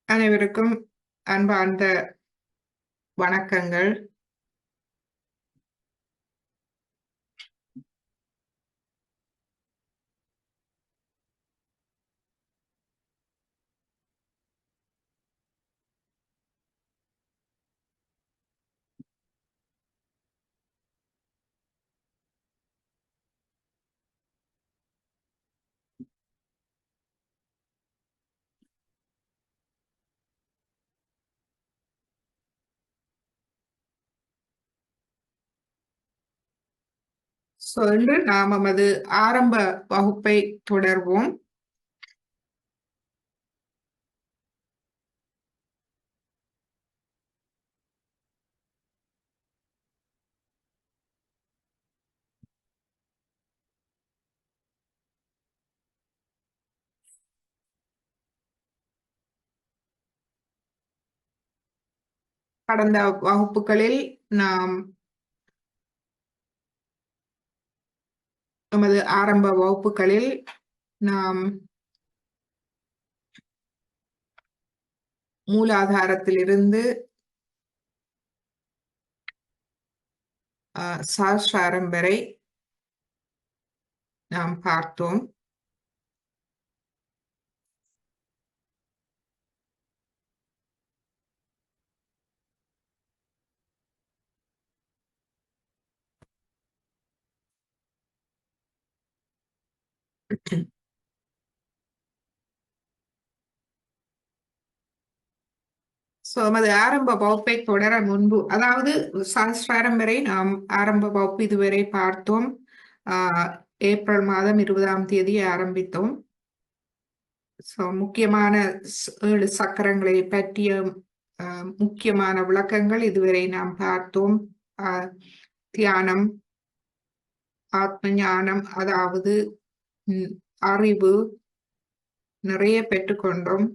அனைவருக்கும் அன்பார்ந்த வணக்கங்கள். இன்று நாம் நமது ஆரம்ப வகுப்பை தொடர்வோம். கடந்த வகுப்புகளில் நாம் நமது ஆரம்ப வகுப்புகளில் நாம் மூலாதாரத்திலிருந்து சஹஸ்ராரம் வரை நாம் பார்த்தோம். நமது ஆரம்ப வகுப்பை தொடர முன்பு, அதாவது சஹஸ்ராரம் வரை நாம் ஆரம்ப வகுப்பு இதுவரை பார்த்தோம். ஏப்ரல் மாதம் 20ஆம் தேதி ஆரம்பித்தோம். முக்கியமான 7 சக்கரங்களை பற்றிய முக்கியமான விளக்கங்கள் இதுவரை நாம் பார்த்தோம். தியானம், ஆத்ம ஞானம், அதாவது அறிவு நிறைய பெற்றுக்கொண்டோம்.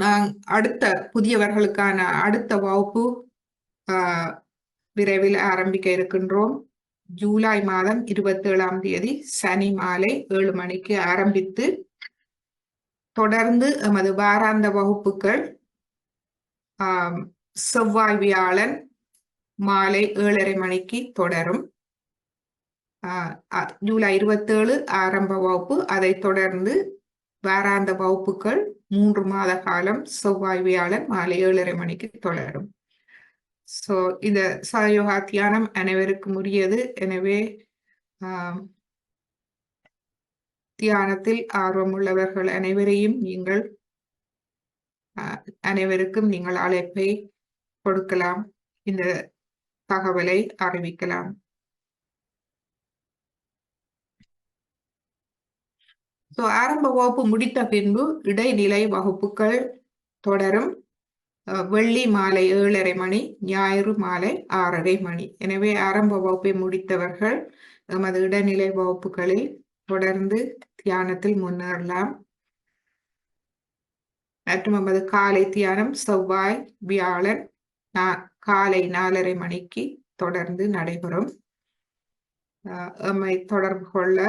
நான் அடுத்த புதியவர்களுக்கான அடுத்த வகுப்பு விரைவில் ஆரம்பிக்க இருக்கின்றோம். ஜூலை மாதம் 27ஆம் தேதி சனி மாலை 7 மணிக்கு ஆரம்பித்து தொடர்ந்து எமது வாராந்த வகுப்புகள் செவ்வாய் வியாழன் மாலை 7:30 மணிக்கு தொடரும். ஜூலை 27 ஆரம்ப வகுப்பு, அதை தொடர்ந்து வாராந்த வகுப்புகள் 3 மாத காலம் செவ்வாய் வியாழன் மாலை 7:30 மணிக்கு தொடரும். இந்த சகயோகா தியானம் அனைவருக்கும் உரியது. எனவே தியானத்தில் ஆர்வமுள்ளவர்கள் அனைவருக்கும் நீங்கள் அழைப்பை கொடுக்கலாம், இந்த தகவலை அறிவிக்கலாம். ஆரம்ப வகுப்பு முடித்த பின்பு இடைநிலை வகுப்புகள் தொடரும். வெள்ளி மாலை 7:30 மணி, ஞாயிறு மாலை 6:30 மணி. எனவே ஆரம்ப வகுப்பை முடித்தவர்கள் நமது இடைநிலை வகுப்புகளில் தொடர்ந்து தியானத்தில் முன்னேறலாம். மற்றும் நமது காலை தியானம் செவ்வாய் வியாழன் காலை 4:30 மணிக்கு தொடர்ந்து நடைபெறும். எம்மை தொடர்பு கொள்ள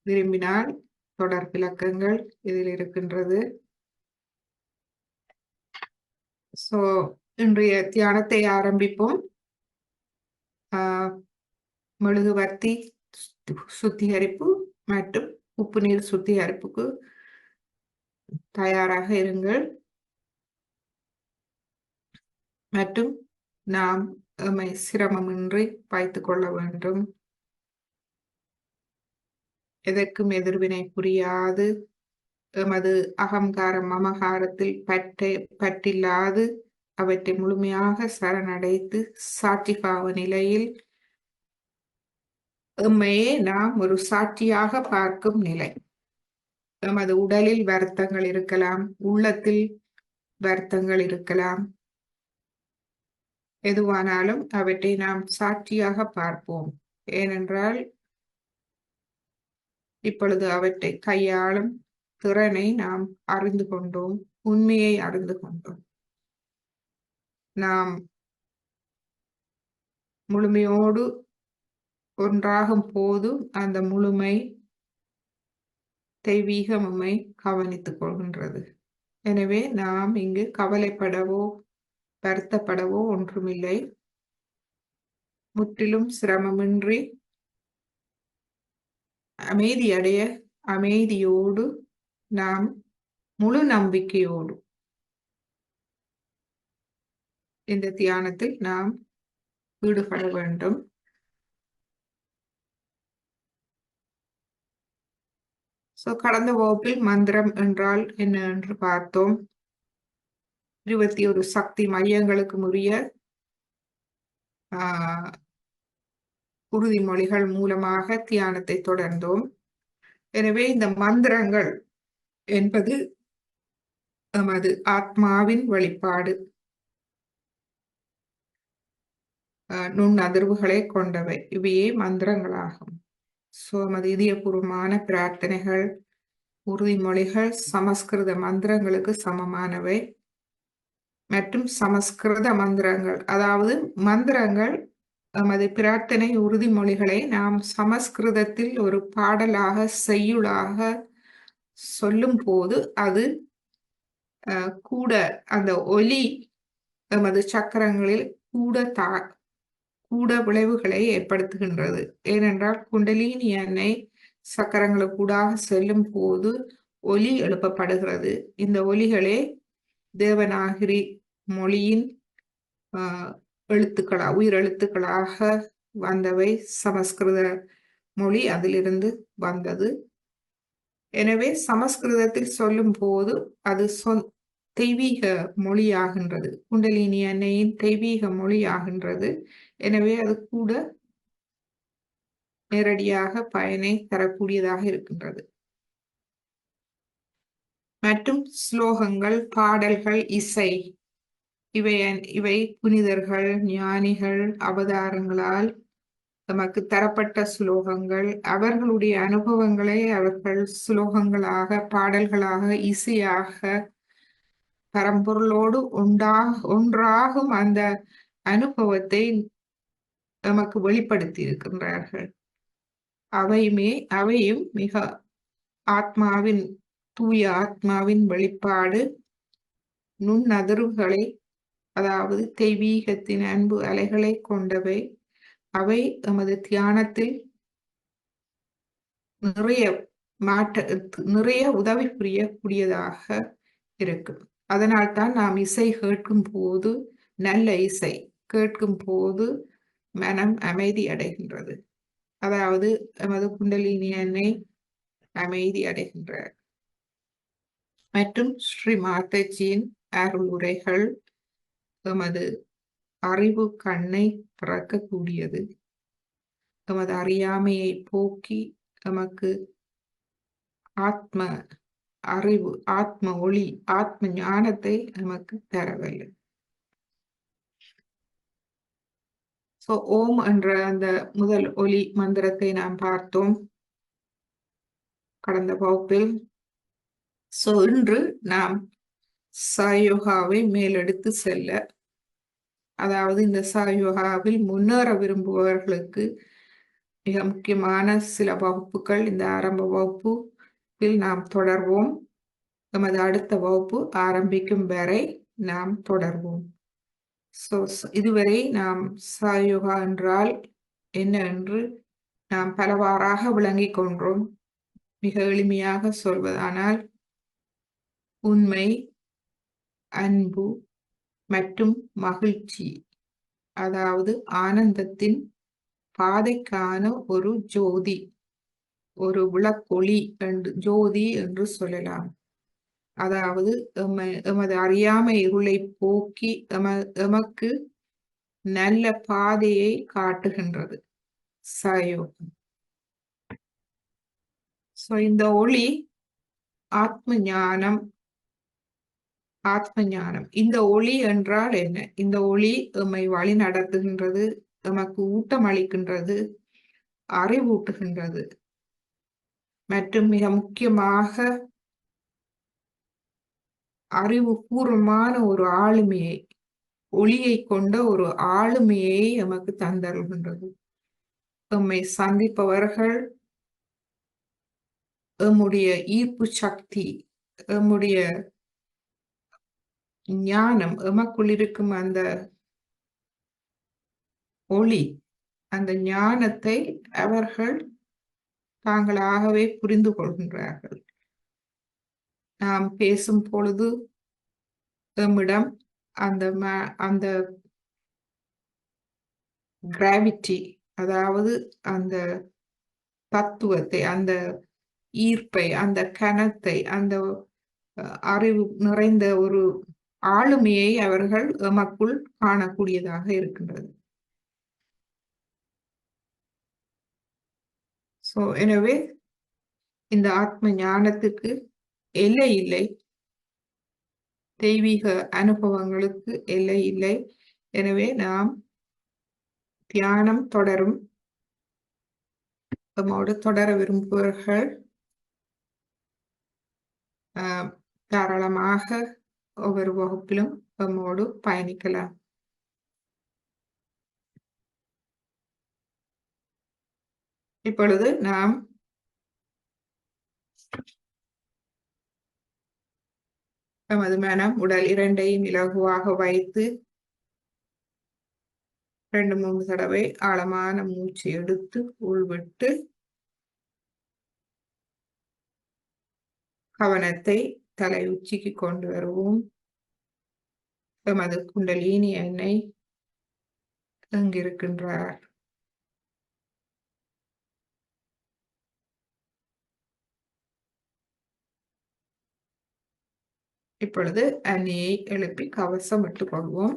விரும்பினால் தொடர் விளக்கங்கள் இதில் இருக்கின்றது. இன்றைய தியானத்தை ஆரம்பிப்போம். மெழுகுவர்த்தி சுத்திகரிப்பு மற்றும் உப்பு நீர் சுத்திகரிப்புக்கு தயாராக இருங்கள். மற்றும் நாம் எம்மை சிரமமின்றி வைத்துக் கொள்ள வேண்டும். எதற்கும் எதிர்வினை புரியாது, எமது அகங்காரம் மமகாரத்தில் பற்றில்லாது அவற்றை முழுமையாக சரணடைத்து சாட்சிபாவ நிலையில் எம்மையே நாம் ஒரு சாட்சியாக பார்க்கும் நிலை. எமது உடலில் வருத்தங்கள் இருக்கலாம், உள்ளத்தில் வருத்தங்கள் இருக்கலாம், எதுவானாலும் அவற்றை நாம் சாட்சியாக பார்ப்போம். ஏனென்றால் இப்பொழுது அவற்றை கையாளும் திறனை நாம் அறிந்து கொண்டோம், உண்மையை அறிந்து கொண்டோம். நாம் முழுமையோடு ஒன்றாகும் போது அந்த முழுமை தெய்வீகமை கவனித்துக் கொள்கின்றது. எனவே நாம் இங்கு கவலைப்படவோ வருத்தப்படவோ ஒன்றுமில்லை. முற்றிலும் சிரமமின்றி அமைதியடைய அமைதியோடு நாம் முழு நம்பிக்கையோடு இந்த தியானத்தில் நாம் ஈடுபட வேண்டும். கடந்த வகுப்பில் மந்திரம் என்றால் என்ன என்று பார்த்தோம். 21 சக்தி மையங்களுக்கு உரிய உறுதிமொழிகள் மூலமாக தியானத்தை தொடர்ந்தோம். எனவே இந்த மந்திரங்கள் என்பது நமது ஆத்மாவின் வெளிப்பாடு, நுண்ணதிர்வுகளை கொண்டவை. இவையே மந்திரங்களாகும். நமது இதயபூர்வமான பிரார்த்தனைகள், உறுதிமொழிகள் சமஸ்கிருத மந்திரங்களுக்கு சமமானவை. மற்றும் சமஸ்கிருத மந்திரங்கள், அதாவது மந்திரங்கள் நமது பிரார்த்தனை உறுதிமொழிகளை நாம் சமஸ்கிருதத்தில் ஒரு பாடலாக செய்யுளாக சொல்லும் போது அது கூட அந்த ஒலி நமது சக்கரங்களில் கூட விளைவுகளை ஏற்படுத்துகின்றது. ஏனென்றால் குண்டலினி எண்ணெய் சக்கரங்களுக்கூடாக செல்லும் போது ஒலி எழுப்பப்படுகிறது. இந்த ஒலிகளே தேவநாகரி மொழியின் உயிரெழுத்துக்களாக வந்தவை. சமஸ்கிருத மொழி அதிலிருந்து வந்தது. எனவே சமஸ்கிருதத்தில் சொல்லும் போது அது தெய்வீக மொழியாகின்றது, குண்டலினி எண்ணெயின் தெய்வீக மொழியாகின்றது. எனவே அது கூட நேரடியாக பயனை தரக்கூடியதாக இருக்கின்றது. மற்றும் ஸ்லோகங்கள், பாடல்கள், இசை இவை புனிதர்கள், ஞானிகள் அவதாரங்களால் நமக்கு தரப்பட்ட ஸ்லோகங்கள். அவர்களுடைய அனுபவங்களை அவர்கள் ஸ்லோகங்களாக, பாடல்களாக, இசையாக பரம்பொருளோடு ஒன்றாகும் அந்த அனுபவத்தை நமக்கு வெளிப்படுத்தி இருக்கின்றார்கள். அவையும் மிக தூய ஆத்மாவின் வெளிப்பாடு, நுண்ணதிர்வுகளை, அதாவது தெய்வீகத்தின் அன்பு அலைகளை கொண்டவை. அவை நமது தியானத்தில் நிறைய உதவி புரியக்கூடியதாக இருக்கும். அதனால்தான் நாம் இசை கேட்கும் போது, நல்ல இசை கேட்கும் போது மனம் அமைதி அடைகின்றது. அதாவது நமது குண்டலினி எண்ணெய் அமைதி அடைகின்றார். மற்றும் ஸ்ரீ மாதாஜியின் அருள் உரைகள் எமது அறிவு கண்ணை திறக்கக்கூடியது. எமது அறியாமையை போக்கி நமக்கு ஆத்ம அறிவு, ஆத்ம ஒளி, ஆத்ம ஞானத்தை நமக்கு தரவில்லை. ஓம் என்ற அந்த முதல் ஒலி மந்திரத்தை நாம் பார்த்தோம் கடந்த வகுப்பில். இன்று நாம் சாயோகாவை மேலெடுத்து செல்ல, அதாவது இந்த சாயோகாவில் முன்னேற விரும்புபவர்களுக்கு மிக முக்கியமான சில வகுப்புகள் இந்த ஆரம்ப வகுப்பில் நாம் தொடர்வோம். நமது அடுத்த வகுப்பு ஆரம்பிக்கும் வரை நாம் தொடர்வோம். இதுவரை நாம் சாயோகா என்றால் என்ன என்று நாம் பலவாறாக விளங்கிக் கொண்டோம். மிக எளிமையாக சொல்வதானால் உண்மை, அன்பு மற்றும் மகிழ்ச்சி, அதாவது ஆனந்தத்தின் பாதைக்கான ஒரு ஜோதி, ஒரு விளக்கொளி ஜோதி என்று சொல்லலாம். அதாவது எமது அறியாமை இருளை போக்கி எமக்கு நல்ல பாதையை காட்டுகின்றது சாயோகம். இந்த ஒளி ஆத்ம ஞானம். இந்த ஒளி என்றால் என்ன? இந்த ஒளி எம்மை வழி நடத்துகின்றது, எமக்கு ஊட்டம் அளிக்கின்றது, அறிவூட்டுகின்றது. மற்றும் மிக முக்கியமாக அறிவுபூர்வமான ஒரு ஆளுமையை, ஒளியை கொண்ட ஒரு ஆளுமையை எமக்கு தந்தருகின்றது. எம்மை சந்திப்பவர்கள் எம்முடைய ஈர்ப்பு சக்தி, எம்முடைய ஞானம், எமக்குள் இருக்கும் அந்த ஒளி, அந்த ஞானத்தை அவர்கள் தாங்களாகவே புரிந்து கொள்கின்றார்கள். நாம் பேசும் பொழுது எம்மிடம் அந்த கிராவிட்டி, அதாவது அந்த தத்துவத்தை, அந்த ஈர்ப்பை, அந்த கனத்தை, அந்த அறிவு நிறைந்த ஒரு ஆளுமையை அவர்கள் எமக்குள் காணக்கூடியதாக இருக்கின்றது. எனவே இந்த ஆத்ம ஞானத்துக்கு எல்லை இல்லை, தெய்வீக அனுபவங்களுக்கு எல்லை இல்லை. எனவே நாம் தியானம் தொடரும். நம்மோடு தொடர விரும்புபவர்கள் தாராளமாக ஒவ்வொரு வகுப்பிலும் நம்மோடு பயணிக்கலாம். இப்பொழுது நாம் நமது மனம், உடல் இரண்டையும் இலகுவாக வைத்து 2-3 தடவை ஆழமான மூச்சு எடுத்து உள்விட்டு கவனத்தை தலை உச்சிக்கு கொண்டு வருவோம். எமது குண்டலினி அன்னை எங்கிருக்கின்றார்? இப்பொழுது அன்னையை எழுப்பி கவசம் இட்டுக் கொள்வோம்.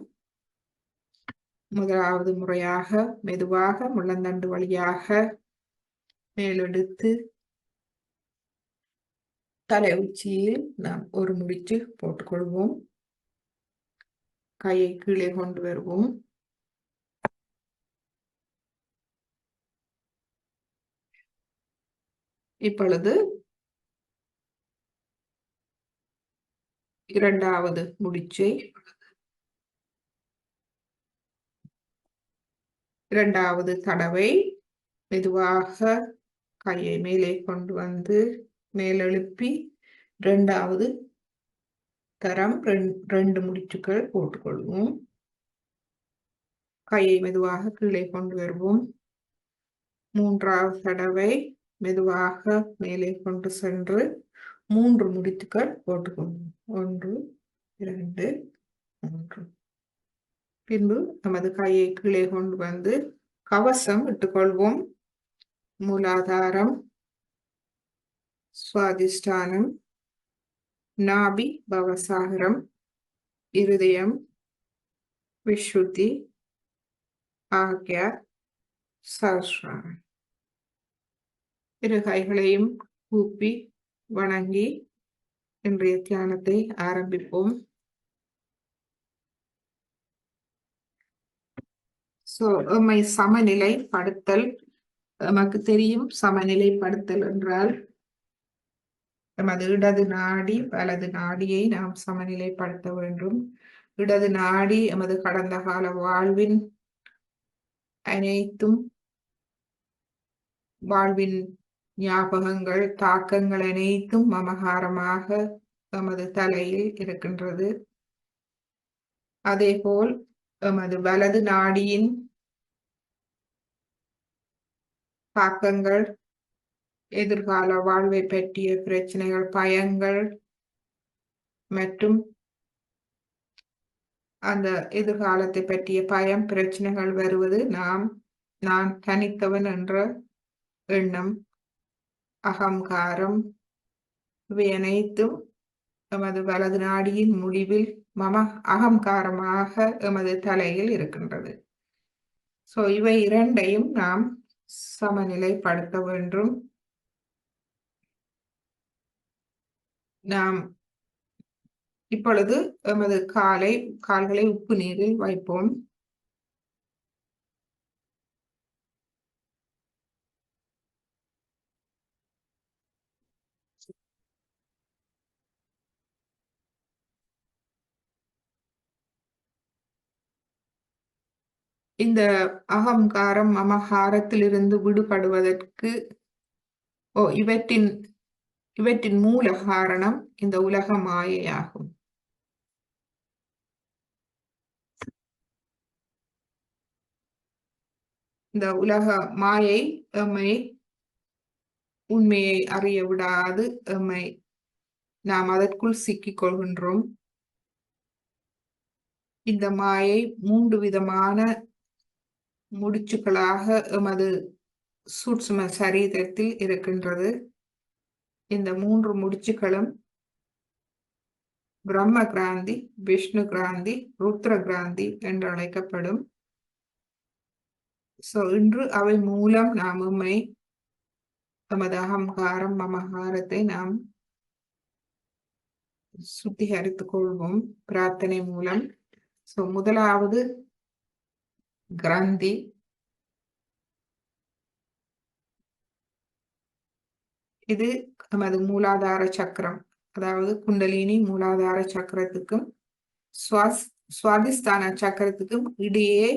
முதலாவது முறையாக மெதுவாக முள்ளந்தண்டு வழியாக மேலெடுத்து தலை உச்சியில் நாம் ஒரு முடிச்சு போட்டுக்கொள்வோம். கையை கீழே கொண்டு வருவோம். இப்பொழுது இரண்டாவது முடிச்சை இரண்டாவது தடவை மெதுவாக கையை மேலே கொண்டு வந்து மேலெழுப்பி இரண்டாவது தரம் 2 முடிச்சுக்கள் போட்டுக்கொள்வோம். கையை மெதுவாக கீழே கொண்டு வருவோம். மூன்றாவது தடவை மெதுவாக மேலே கொண்டு சென்று 3 முடிச்சுக்கள் போட்டுக்கொள்வோம். 1, 2, 3. பின்பு நமது கையை கீழே கொண்டு வந்து கவசம் இட்டுக்கொள்வோம். மூலாதாரம், சுவாதிஷ்டானம், நாபி பவசாகரம், இருதயம், விசுத்தி, ஆக்யா, சஹஸ்ராரம். இரு கைகளையும் கூப்பி வணங்கி இன்றைய தியானத்தை ஆரம்பிப்போம். எம்மை சமநிலைப்படுத்தல். நமக்கு தெரியும் சமநிலைப்படுத்தல் என்றால் நமது இடது நாடி வலது நாடியை நாம் சமநிலைப்படுத்த வேண்டும். இடது நாடி எமது கடந்த கால வாழ்வின் அனைத்தும் வாழ்வின் ஞாபகங்கள், தாக்கங்கள் அனைத்தும் மமகாரமாக எமது தலையில் இருக்கின்றது. அதேபோல் எமது வலது நாடியின் தாக்கங்கள், எதிர்கால வாழ்வை பற்றிய பிரச்சனைகள், பயங்கள் மற்றும் அந்த எதிர்காலத்தை பற்றிய பயம், பிரச்சனைகள் வருவது நான் தனித்தவன் என்ற எண்ணம், அகங்காரம், இவை அனைத்தும் எமது வலது நாடியின் முடிவில் அகங்காரமாக எமது தலையில் இருக்கின்றது. இவை இரண்டையும் நாம் சமநிலைப்படுத்த வேண்டும். நாம் இப்பொழுது எமது கால்களை உப்பு நீரில் வைப்போம். இந்த அகங்காரம் மமகாரத்திலிருந்து விடுபடுவதற்கு இவற்றின் மூல காரணம் இந்த உலக மாயையாகும். இந்த உலக மாயை எம்மை உண்மையை அறிய விடாது நாம் அதற்குள் சிக்கிக் கொள்கின்றோம். இந்த மாயை 3 விதமான முடிச்சுகளாக எமது சூட்சும சரீரத்தில் இருக்கின்றது. இந்த 3 முடிச்சுகளும் பிரம்ம கிராந்தி, விஷ்ணு கிராந்தி, ருத்ர கிராந்தி என்று அழைக்கப்படும். இன்று அவை மூலம் நாம் எமது அகங்காரம் மமகாரத்தை நாம் சுத்திகரித்துக் கொள்வோம் பிரார்த்தனை மூலம். முதலாவது கிராந்தி. இது நமது மூலாதார சக்கரம், அதாவது குண்டலினி மூலாதார சக்கரத்துக்கும் சுவாதிஸ்தான சக்கரத்துக்கும் இடையே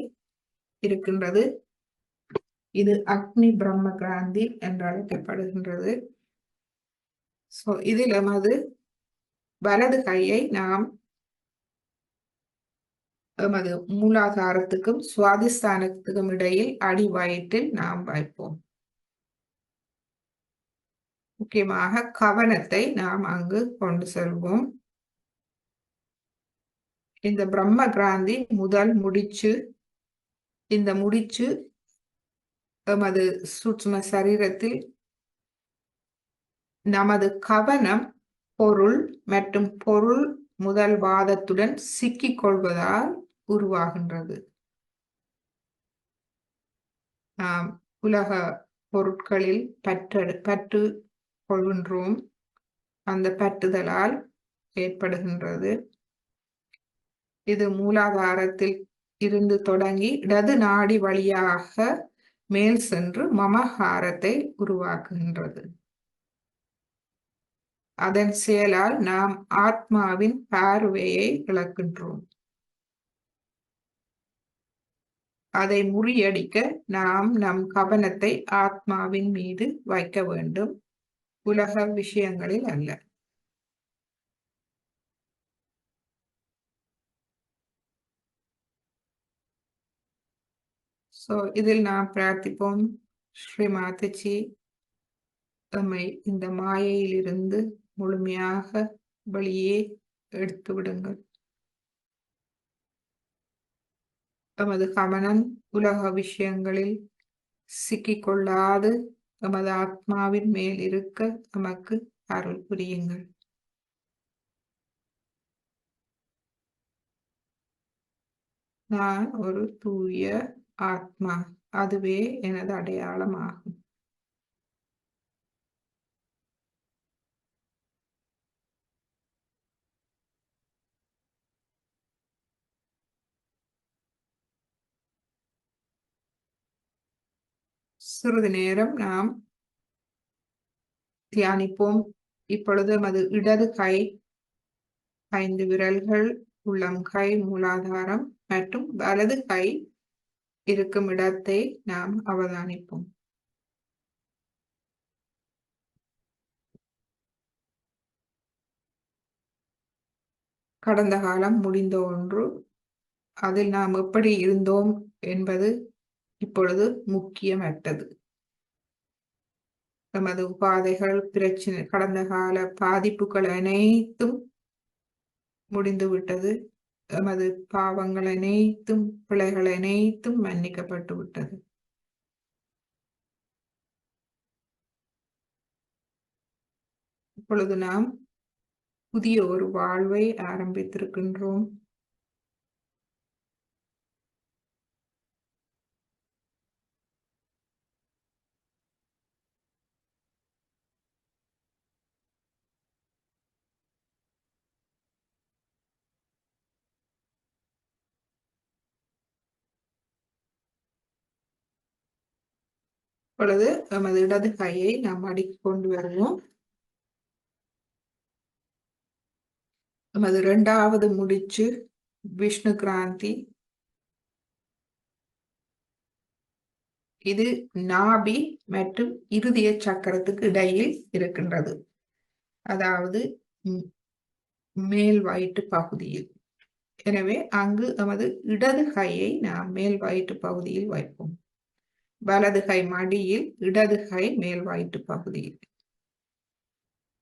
இருக்கின்றது. இது அக்னி பிரம்ம கிராந்தி என்று அழைக்கப்படுகின்றது. இதில் எமது வலது கையை நாம் எமது மூலாதாரத்துக்கும் சுவாதிஸ்தானத்துக்கும் இடையில் அடி வயிற்றில் நாம் வைப்போம். முக்கியமாக கவனத்தை நாம் அங்கு கொண்டு செல்வோம். இந்த பிரம்ம கிராந்தி முதல் முடிச்சு. இந்த முடிச்சு எமது சூட்சும சரீரத்தில் நமது கவனம் பொருள் மற்றும் பொருள் முதல் வாதத்துடன் சிக்கிக் கொள்வதால் உருவாகின்றது. நாம் உலக பொருட்களில் பற்று கொள்கின்றோம். அந்த பற்றுதலால் ஏற்படுகின்றது. இது மூலாதாரத்தில் இருந்து தொடங்கி இடது நாடி வழியாக மேல் சென்று மமகாரத்தை உருவாக்குகின்றது. அதன் செயலால் நாம் ஆத்மாவின் பார்வையை இழக்கின்றோம். அதை முறியடிக்க நாம் நம் கவனத்தை ஆத்மாவின் மீது வைக்க வேண்டும், உலக விஷயங்களில் அல்ல. இதில் நாம் பிரார்த்திப்போம், ஸ்ரீ மாதாஜி நம்மை இந்த மாயையிலிருந்து முழுமையாக வெளியே எடுத்து விடுங்கள். எமது கவனம் உலக விஷயங்களில் சிக்கிக்கொள்ளாது எமது ஆத்மாவின் மேல் இருக்க நமக்கு அருள் புரியுங்கள். நான் ஒரு தூய ஆத்மா, அதுவே எனது அடையாளமாகும். சிறிது நேரம் நாம் தியானிப்போம். இப்பொழுது நமது இடது கை, 5 விரல்கள், உள்ளம் கை, மூலாதாரம் மற்றும் வலது கை இருக்கும் இடத்தை நாம் அவதானிப்போம். கடந்த காலம் முடிந்த ஒன்று. அதில் நாம் எப்படி இருந்தோம் என்பது இப்பொழுது முக்கியமற்றது. நமது உபாதைகள், பிரச்சனை, கடந்த கால பாதிப்புகள் அனைத்தும் முடிந்துவிட்டது. எமது பாவங்கள் அனைத்தும், பிழைகள் அனைத்தும் மன்னிக்கப்பட்டு விட்டது. இப்பொழுது நாம் புதிய ஒரு வாழ்வை ஆரம்பித்திருக்கின்றோம். இப்பொழுது எமது இடது கையை நாம் அடுக்கிக் கொண்டு வருவோம். எமது 2வது முடிச்சு விஷ்ணு கிராந்தி. இது நாபி மற்றும் இருதய சக்கரத்துக்கு இடையில் இருக்கின்றது. அதாவது மேல் வயிற்று பகுதியில். எனவே அங்கு நமது இடது கையை நாம் மேல் வயிற்று பகுதியில் வைப்போம். வலது கை மடியில், இடது கை மேல் வயிற்று பகுதியில்.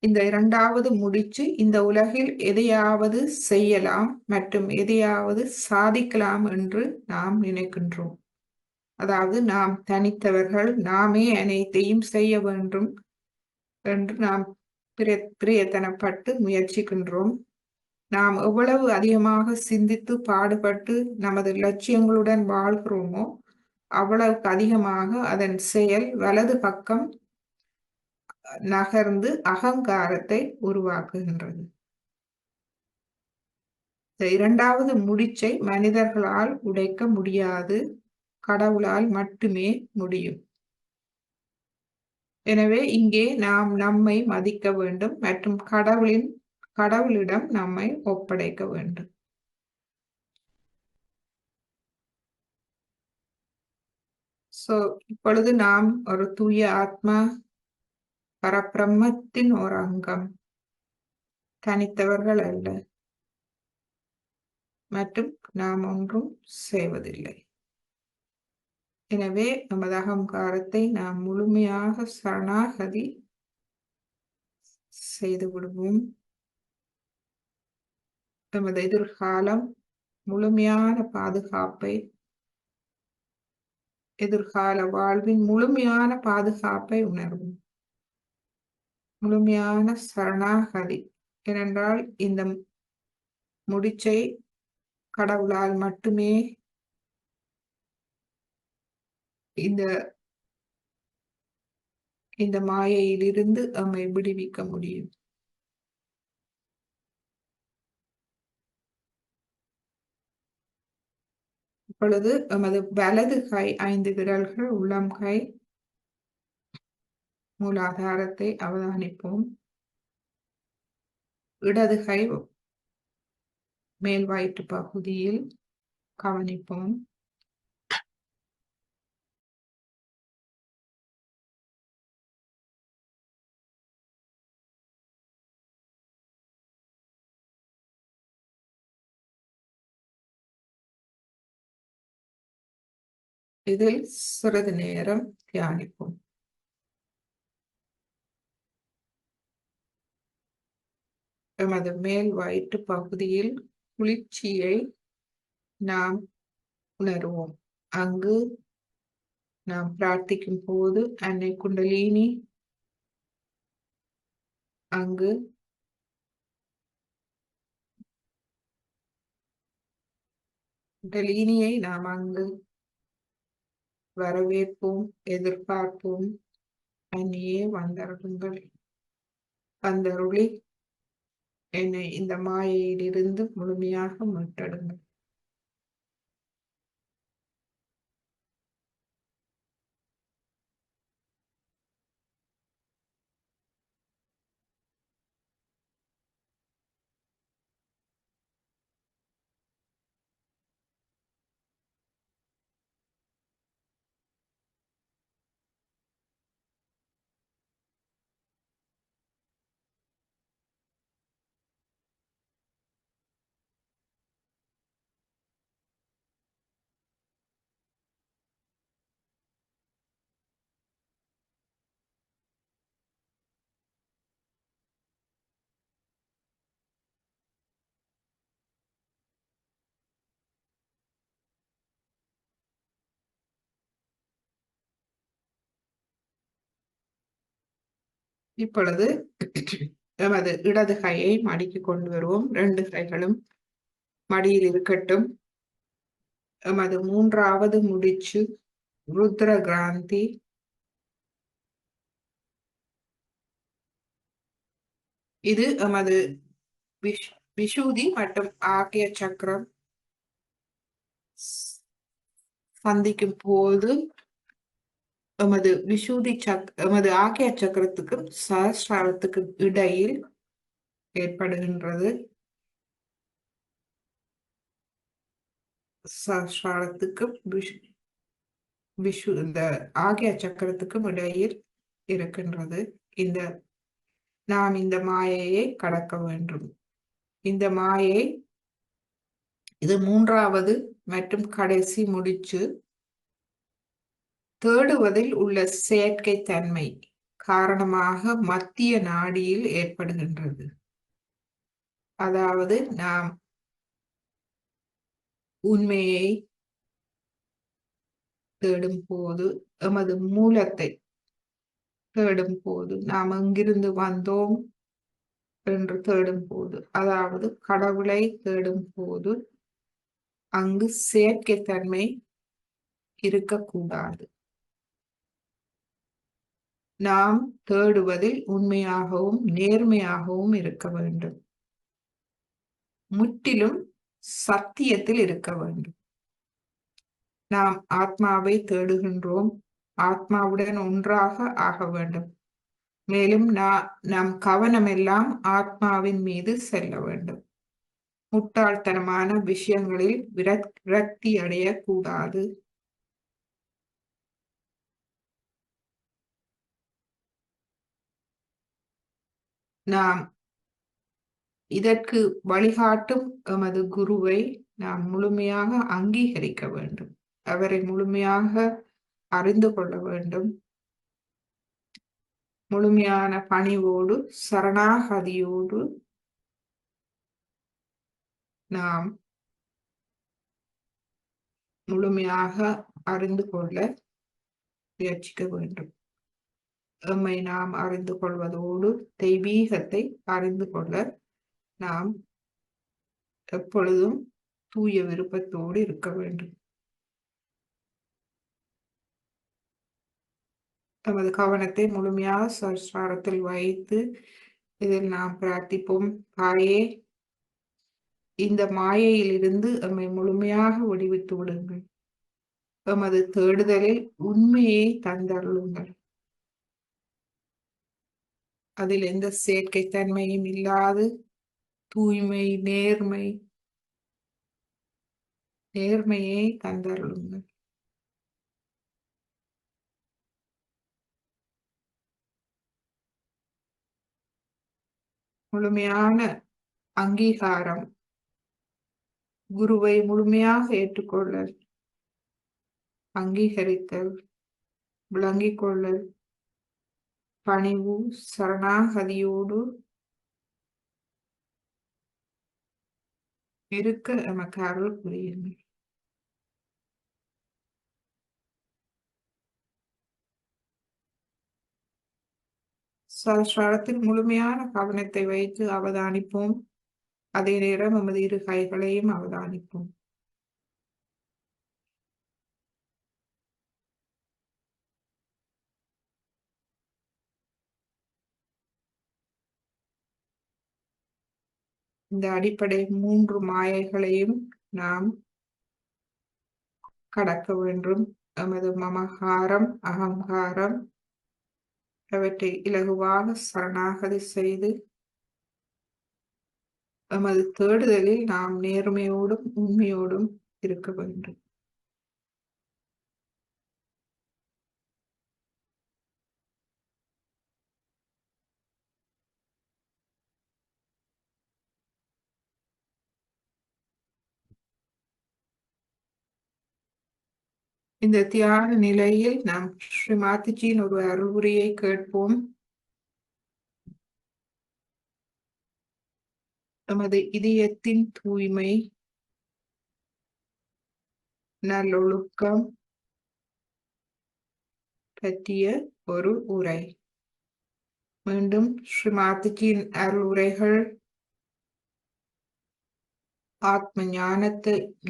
இந்த இரண்டாவது முடிச்சு இந்த உலகில் எதையாவது செய்யலாம் மற்றும் எதையாவது சாதிக்கலாம் என்று நாம் நினைக்கின்றோம். அதாவது நாம் தனித்தவர்கள், நாமே அனைத்தையும் செய்ய வேண்டும் என்று நாம் பிரயத்தனப்பட்டு முயற்சிக்கின்றோம். நாம் எவ்வளவு அதிகமாக சிந்தித்து பாடுபட்டு நமது லட்சியங்களுடன் வாழ்கிறோமோ அவ்வளவுக்கு அதிகமாக அதன் செயல் வலது பக்கம் நகர்ந்து அகங்காரத்தை உருவாக்குகின்றது. இந்த இரண்டாவது முடிச்சை மனிதர்களால் உடைக்க முடியாது, கடவுளால் மட்டுமே முடியும். எனவே இங்கே நாம் நம்மை மதிக்க வேண்டும் மற்றும் கடவுளிடம் நம்மை ஒப்படைக்க வேண்டும். இப்பொழுது நாம் ஒரு தூய ஆத்மா, பரபிரம்மத்தின் ஒரு அங்கம், தனித்தவர்கள் அல்ல, மற்றும் நாம் ஒன்றும் செய்வதில்லை. எனவே நமது அகங்காரத்தை நாம் முழுமையாக சரணாகதி செய்து விடுவோம். நமது எதிர்காலம் முழுமையான பாதுகாப்பை, எதிர்கால வாழ்வின் முழுமையான பாதுகாப்பை உணர்வோம். முழுமையான சரணாகதி. ஏனென்றால் இந்த முடிச்சை கடவுளால் மட்டுமே இந்த மாயையிலிருந்து நம்மை விடுவிக்க முடியும். இப்பொழுது நமது வலது கை 5 விரல்கள், உள்ளம் கை, மூலாதாரத்தை அவதானிப்போம். இடது கை மேல் வயிற்று பகுதியில் கவனிப்போம். இதில் சிறிது நேரம் தியானிப்போம். எமது மேல் வயிற்று பகுதியில் குளிர்ச்சியை நாம் உணர்வோம். அங்கு நாம் பிரார்த்திக்கும் போது அன்னை குண்டலினி அங்கு குண்டலினியை நாம் அங்கு வரவேற்போம், எதிர்பார்ப்போம். அன்னையே வந்தருளுங்கள், வந்தருளி என்னை இந்த மாயையிலிருந்து முழுமையாக மீட்டெடுங்கள். இப்பொழுது எமது இடது கையை மடிக்கு கொண்டு வருவோம். 2 கைகளும் மடியில் இருக்கட்டும். எமது 3வது முடிச்சு ருத்ர கிராந்தி. இது எமது விஷுதி மற்றும் ஆகிய சக்கரம் சந்திக்கும் போது எமது ஆகிய சக்கரத்துக்கும் சஹஸ்ராரத்துக்கும் இடையில் ஏற்படுகின்றது. சஹஸ்ராரத்துக்கும் இந்த ஆகிய சக்கரத்துக்கும் இடையில் இருக்கின்றது. நாம் இந்த மாயையை கடக்க வேண்டும். இந்த மாயை இது மூன்றாவது மற்றும் கடைசி முடிச்சு. தேடுவதில் உள்ள செயற்கை தன்மை காரணமாக மத்திய நாடியில் ஏற்படுகின்றது. அதாவது நாம் உண்மையை தேடும் போது, எமது மூலத்தை தேடும் போது, நாம் எங்கிருந்து வந்தோம் என்று தேடும் போது, அதாவது கடவுளை தேடும் போது, அங்கு செயற்கை தன்மை இருக்கக்கூடாது. நாம் தேடுவதில் உண்மையாகவும் நேர்மையாகவும் இருக்க வேண்டும். முற்றிலும் சத்தியத்தில் இருக்க வேண்டும். நாம் ஆத்மாவை தேடுகின்றோம், ஆத்மாவுடன் ஒன்றாக ஆக வேண்டும். மேலும் நம் கவனம் எல்லாம் ஆத்மாவின் மீது செல்ல வேண்டும். முட்டாள்தனமான விஷயங்களில் விரக்தி அடையக்கூடாது. நாம் இதற்கு வழிகாட்டும் எமது குருவை நாம் முழுமையாக அங்கீகரிக்க வேண்டும். அவரை முழுமையாக அறிந்து கொள்ள வேண்டும். முழுமையான பணிவோடு சரணாகதியோடு நாம் முழுமையாக அறிந்து கொள்ள முயற்சிக்க வேண்டும். எம்மை நாம் அறிந்து கொள்வதோடு தெய்வீகத்தை அறிந்து கொள்ள நாம் எப்பொழுதும் தூய விருப்பத்தோடு இருக்க வேண்டும். தமது கவனத்தை முழுமையாக சஹஸ்ராரத்தில் வைத்து இதில் நாம் பிரார்த்திப்போம். தாயே, இந்த மாயையிலிருந்து எம்மை முழுமையாக விடுவித்து விடுங்கள். எமது தேடுதலில் உண்மையை தந்தருளுங்கள். அதில் எந்த செயற்கை தன்மையும் இல்லாது தூய்மை, நேர்மையை தந்தருளுங்கள். முழுமையான அங்கீகாரம், குருவை முழுமையாக ஏற்றுக்கொள்ளல், அங்கீகரித்தல், விளங்கிக் கொள்ளல், பணிவு, சரணாகதியோடு இருக்க எமக்கு அருள் புரியுங்கள். சஹஸ்ராரத்தில் முழுமையான கவனத்தை வைத்து அவதானிப்போம். அதே நேரம் நமது இரு கைகளையும் அவதானிப்போம். இந்த அடிப்படை 3 மாயைகளையும் நாம் கடக்க வேண்டும். நமது மமகாரம், அகங்காரம் அவற்றை இலகுவாக சரணாகதி செய்து நமது தேடுதலில் நாம் நேர்மையோடும் உண்மையோடும் இருக்க வேண்டும். இந்த தியான நிலையில் நாம் ஸ்ரீ மாதாஜியின் ஒரு அருள்வுரையை கேட்போம். நமது இதயத்தின் தூய்மை, நல்லொழுக்கம் பற்றிய ஒரு உரை. மீண்டும் ஸ்ரீ மாதாஜியின் அருள் உரைகள் ஆத்ம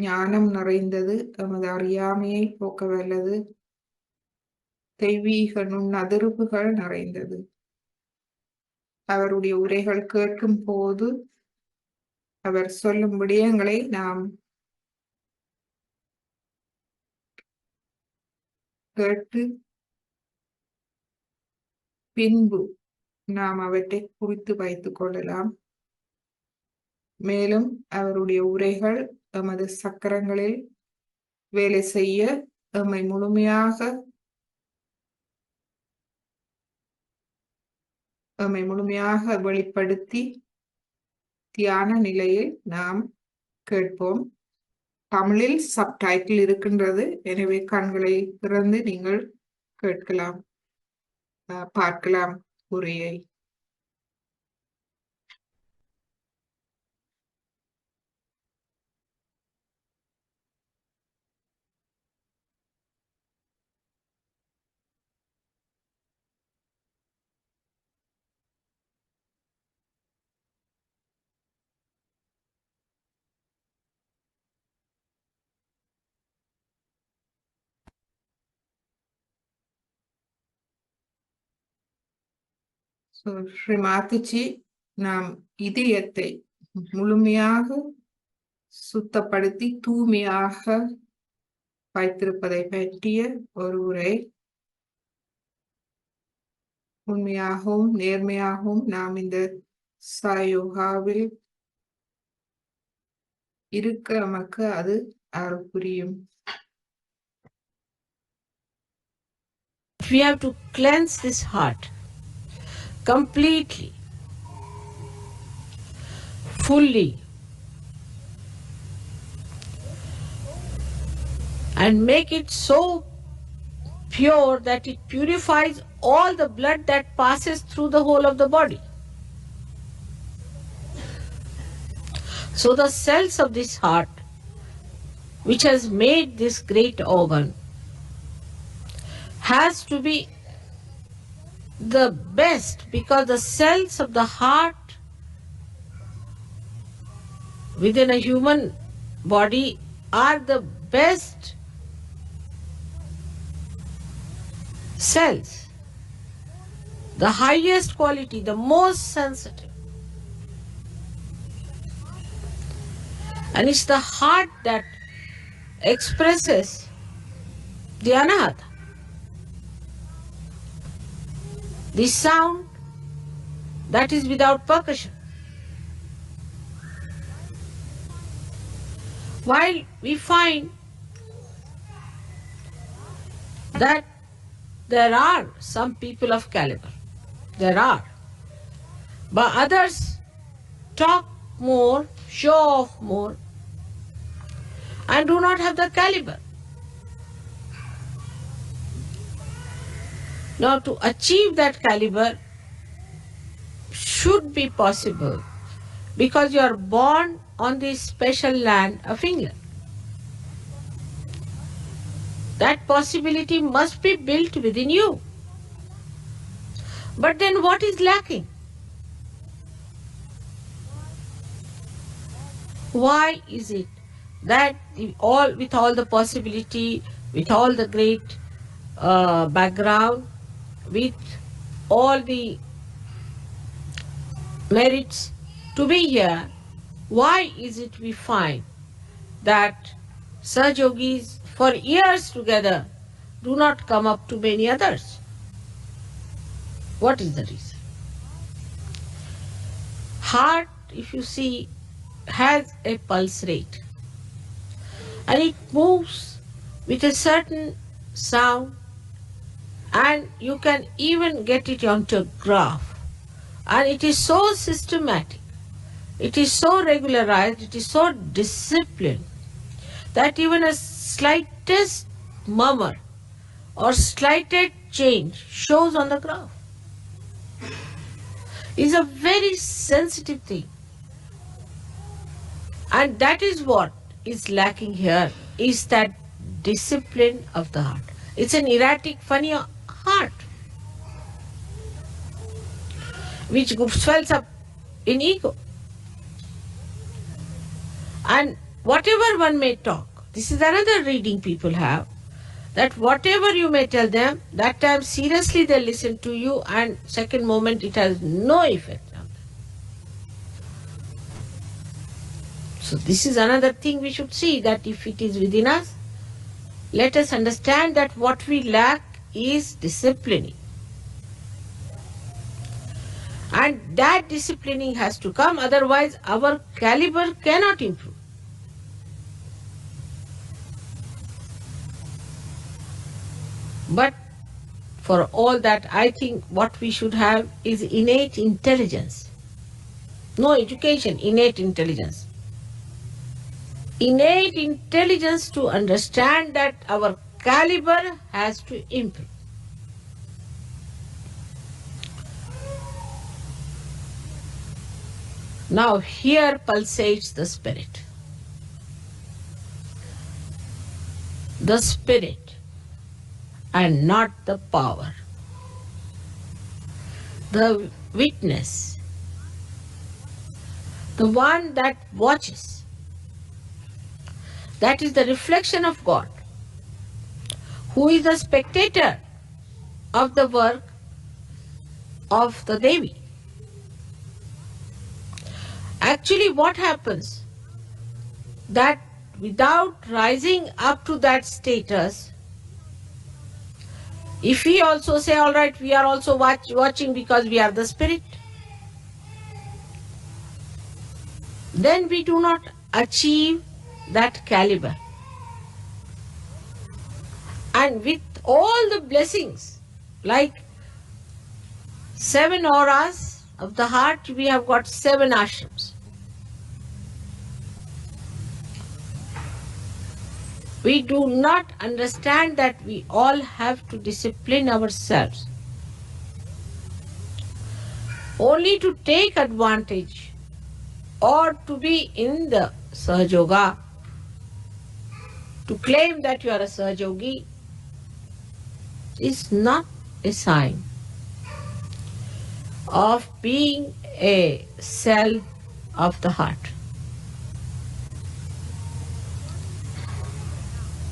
ஞானம் நிறைந்தது, எமது அறியாமையை போக்க வல்லது, தெய்வீக நுண்ணதிர்வுகள் நிறைந்தது. அவருடைய உரைகள் கேட்கும் போது அவர் சொல்லும் விடயங்களை நாம் கேட்டு பின்பு நாம் அவற்றை குறித்து வைத்துக் கொள்ளலாம். மேலும் அவருடைய உரைகள் எமது சக்கரங்களில் வேலை செய்ய எம்மை முழுமையாக வெளிப்படுத்தி தியான நிலையில் நாம் கேட்போம். தமிழில் சப்டைட்டில் இருக்கின்றது. எனவே கண்களை திறந்து நீங்கள் கேட்கலாம், பார்க்கலாம் உரையை. ஸ்ரீமாதிஜி நாம் இதயத்தை முழுமையாக சுத்தப்படுத்தி தூய்மையாக வைத்திருப்பதை பற்றிய ஒரு உரை. உண்மையாகவும் நேர்மையாகவும் நாம் இந்த சாயோகாவில் இருக்க நமக்கு அது அருள் புரியும். We have to cleanse this heart completely, fully, and make it so pure that it purifies all the blood that passes through the whole of the body. So the cells of this heart, which has made this great organ, has to be the best, because the cells of the heart within a human body are the best cells, the highest quality, the most sensitive. And it's the heart that expresses the anahata, the sound that is without percussion. While we find that there are some people of caliber, there are, but others talk more, show off more, and do not have the caliber. Now, to achieve that caliber should be possible, because you are born on this special land of England. That possibility must be built within you. But then what is lacking? Why is it that with all the possibility, with all the great background, with all the merits to be here, why is it we find that Saj Yogis for years together do not come up to many others? What is the reason? Heart, if you see, has a pulse rate, and it moves with a certain sound, and you can even get it onto a graph, and it is so systematic, it is so regularized, it is so disciplined, that even a slightest murmur or slightest change shows on the graph. It's a very sensitive thing, and that is what is lacking here, is that discipline of the heart. It's an erratic, funny heart which swells up in ego. And whatever one may talk, this is another reading people have, that whatever you may tell them, that time seriously they listen to you, and second moment it has no effect on them. So this is another thing we should see, that if it is within us, let us understand that what we lack is disciplining. And that disciplining has to come, otherwise our caliber cannot improve. But for all that, I think what we should have is innate intelligence. No education, innate intelligence. Innate intelligence to understand that our caliber has to improve. Now here pulsates the spirit. The spirit and not the power. The witness, the one that watches. That is the reflection of God, who is the spectator of the work of the Devi. Actually, what happens? That without rising up to that status, if we also say, all right, we are also watching because we are the spirit, then we do not achieve that caliber. And with all the blessings, like 7 auras of the heart, we have got 7 ashrams. We do not understand that we all have to discipline ourselves only to take advantage or to be in the Sahajoga, to claim that you are a Sahajogi is not a sign of being a cell of the heart.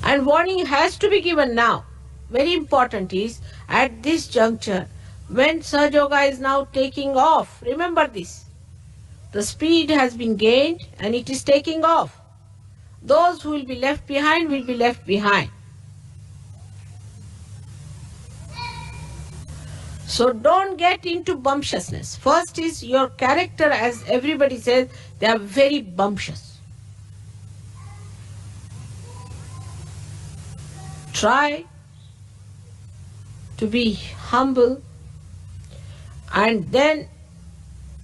And warning has to be given now. Very important is at this juncture when Sahajoga is now taking off. Remember this. The speed has been gained and it is taking off. Those who will be left behind will be left behind. So don't get into bumptiousness. First is your character, as everybody says, they are very bumptious. Try to be humble and then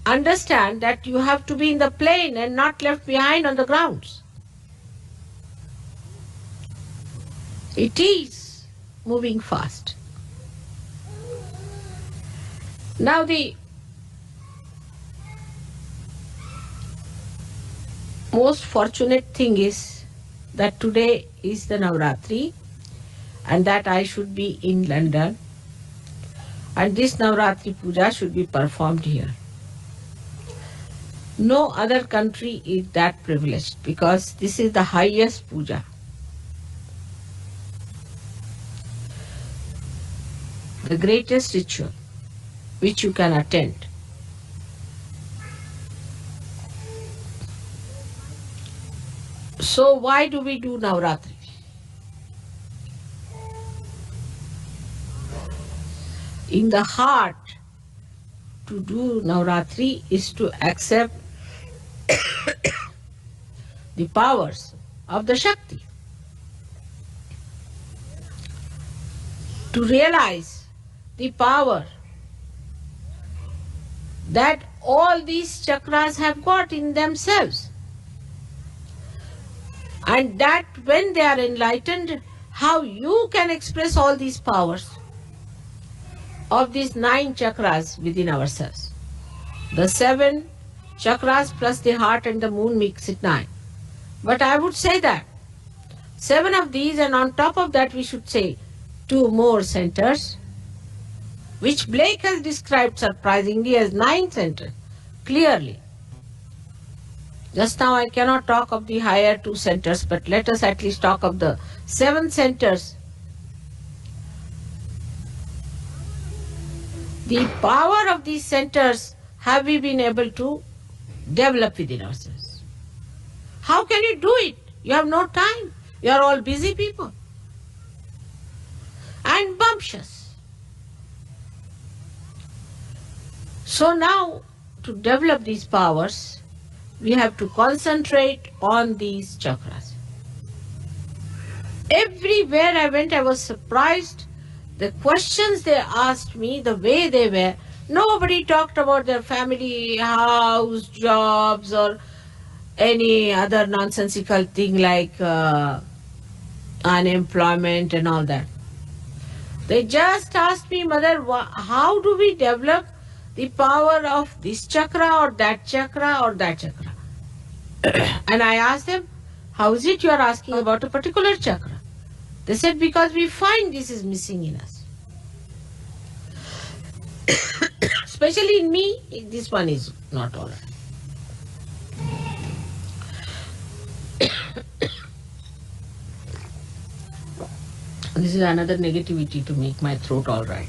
understand that you have to be in the plane and not left behind on the grounds. It is moving fast. Now the most fortunate thing is that today is the Navratri and that I should be in London and this Navratri Puja should be performed here. No other country is that privileged because this is the highest puja. The greatest ritual which you can attend. So why do we do Navratri? In the heart, to do Navratri is to accept the powers of the Shakti. To realize the power that all these chakras have got in themselves. And that when they are enlightened, how you can express all these powers of these 9 chakras within ourselves. The 7 chakras plus the heart and the moon makes it 9. But I would say that 7 of these, and on top of that we should say 2 more centers, which Blake has described surprisingly as 9 centers, clearly. Just now I cannot talk of the higher 2 centers, but let us at least talk of the 7 centers. The power of these centers have we been able to develop within ourselves. How can you do it? You have no time. You are all busy people. And bumptious. So now, to develop these powers, we have to concentrate on these chakras. Everywhere I went, I was surprised the questions they asked me, the way they were, nobody talked about their family, house, jobs, or any other nonsensical thing like unemployment and all that. They just asked me, Mother, how do we develop the power of this chakra or that chakra or that chakra? And I asked them, how is it you are asking about a particular chakra? They said, because we find this is missing in us. Especially in me, this one is not all right. This is another negativity to make my throat all right.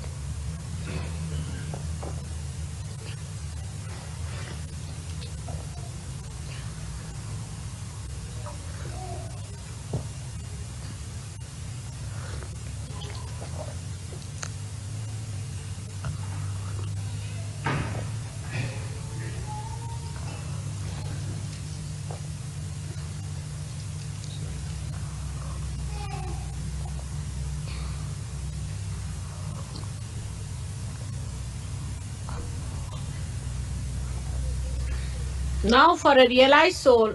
Now, for a realized soul,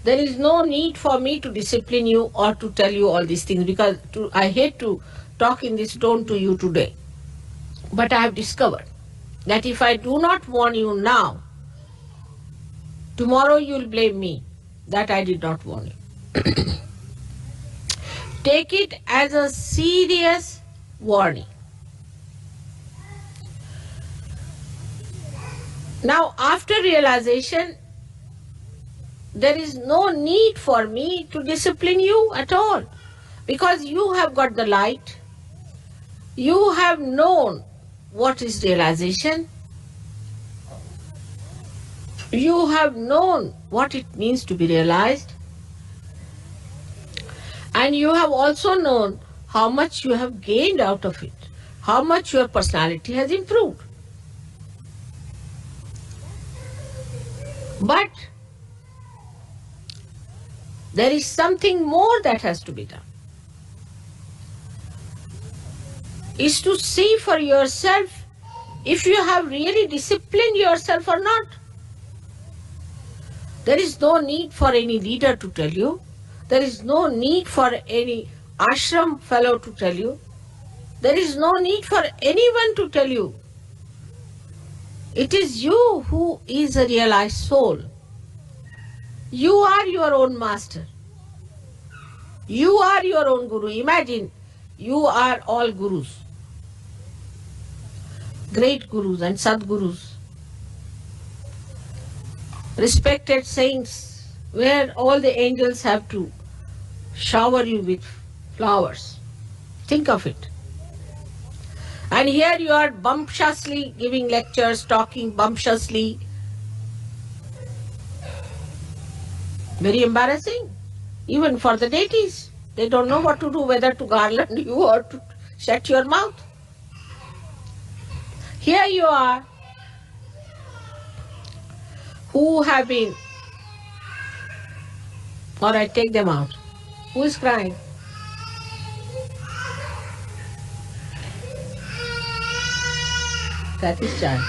there is no need for me to discipline you or to tell you all these things, because I hate to talk in this tone to you today. But I have discovered that if I do not warn you now, tomorrow you will blame me that I did not warn you. Take it as a serious warning. Now, after realization, there is no need for me to discipline you at all, because you have got the light. You have known what is realization. You have known what it means to be realized. And you have also known how much you have gained out of it, how much your personality has improved. But there is something more that has to be done. Is to see for yourself if you have really disciplined yourself or not. There is no need for any leader to tell you. There is no need for any ashram fellow to tell you. There is no need for anyone to tell you. It is you who is a realized soul. You are your own master. You are your own guru. Imagine, you are all gurus. Great gurus and sadgurus. Respected saints, where all the angels have to shower you with flowers. Think of it. And here you are bumptiously giving lectures, talking bumptiously. Very embarrassing, even for the deities. They don't know what to do, whether to garland you or to shut your mouth. Here you are, who have been, all right, take them out. Who is crying? That is child.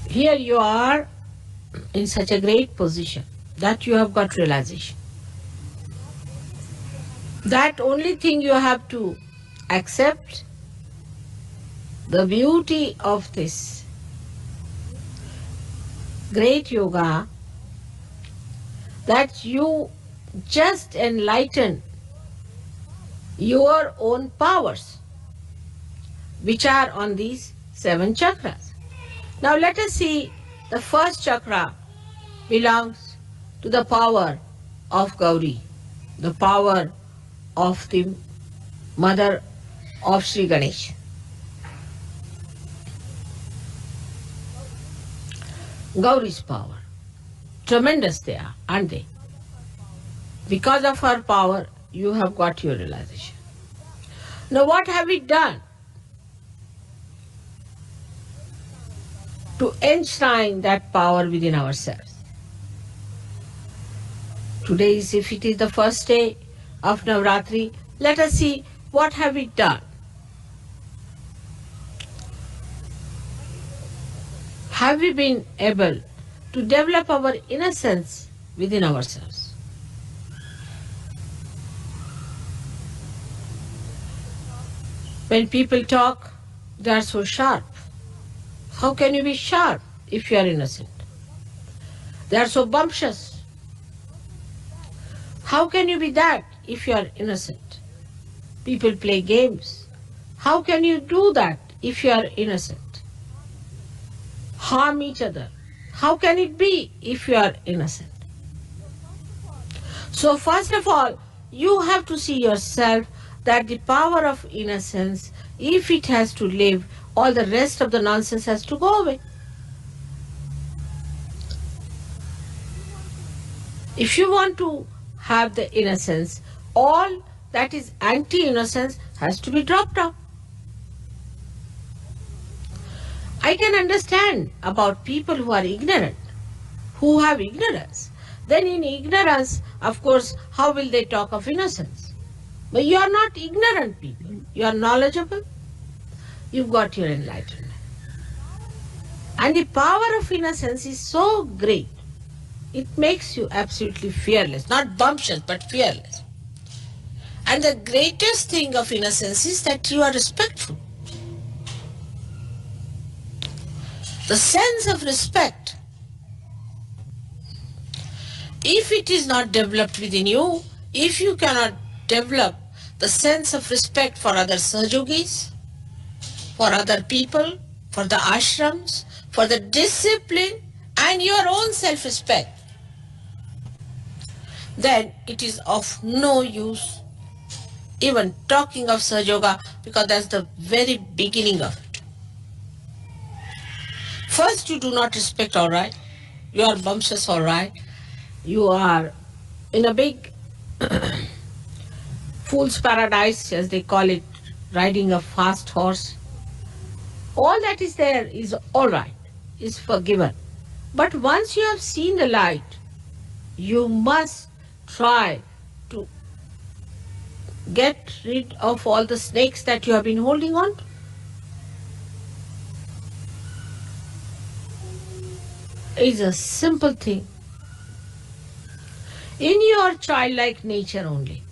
Here you are in such a great position that you have got realization. That only thing you have to accept the beauty of this great yoga, that you just enlighten your own powers, which are on these 7 chakras. Now let us see, the first chakra belongs to the power of Gauri, the power of the mother of Sri Ganesh. Gauri's power, tremendous they are, aren't they? Because of her power, you have got your realization. Now what have we done to enshrine that power within ourselves. Today, if it is the first day of Navratri, let us see what have we done. Have we been able to develop our innocence within ourselves? When people talk, they are so sharp. How can you be sharp if you are innocent? They are so bumptious. How can you be that if you are innocent? People play games. How can you do that if you are innocent? Harm each other. How can it be if you are innocent? So first of all, you have to see yourself that the power of innocence, if it has to live, all the rest of the nonsense has to go away. If you want to have the innocence, all that is anti-innocence has to be dropped out. I can understand about people who are ignorant, who have ignorance. Then in ignorance, of course, how will they talk of innocence? But you are not ignorant people. You are knowledgeable. You've got your enlightenment. And the power of innocence is so great. It makes you absolutely fearless. Not bumptious, but fearless. And the greatest thing of innocence is that you are respectful. The sense of respect, if it is not developed within you, if you cannot develop the sense of respect for other Sahajogis, for other people, for the ashrams, for the discipline and your own self-respect, then it is of no use even talking of Sahajoga, because that's the very beginning of it. First, you do not respect, all right. You are bumptious, all right. You are in a big fool's paradise, as they call it, riding a fast horse. All that is there is all right, is forgiven. But once you have seen the light, you must try to get rid of all the snakes that you have been holding on to. It's a simple thing. In your childlike nature only,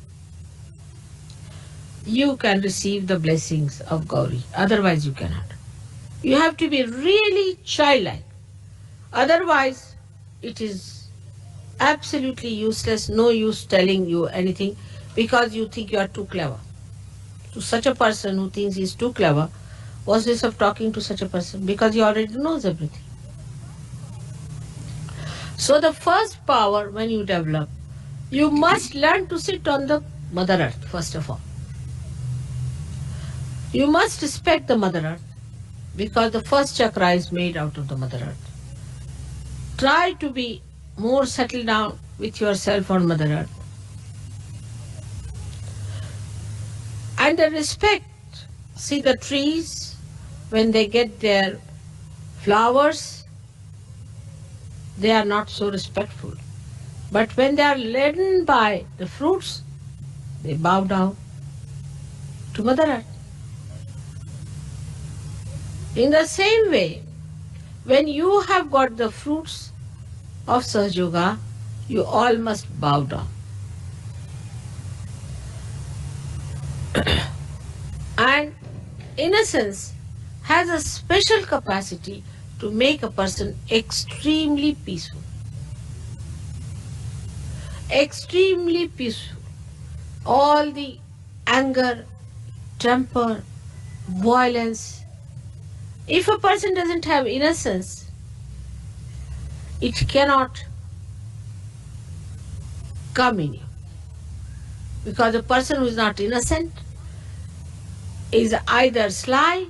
you can receive the blessings of Gauri. Otherwise, you cannot. You have to be really childlike. Otherwise, it is absolutely useless, no use telling you anything, because you think you are too clever. To such a person who thinks he is too clever, what's this of talking to such a person? Because he already knows everything. So the first power when you develop, you must learn to sit on the Mother Earth, first of all. You must respect the Mother Earth, because the first chakra is made out of the Mother Earth. Try to be more settled down with yourself on Mother Earth. And the respect, see the trees, when they get their flowers, they are not so respectful. But when they are laden by the fruits, they bow down to Mother Earth. In the same way, when you have got the fruits of Sahajoga, you all must bow down. And innocence has a special capacity to make a person extremely peaceful. Extremely peaceful. All the anger, temper, violence. If a person doesn't have innocence, it cannot come in you. Because a person who is not innocent is either sly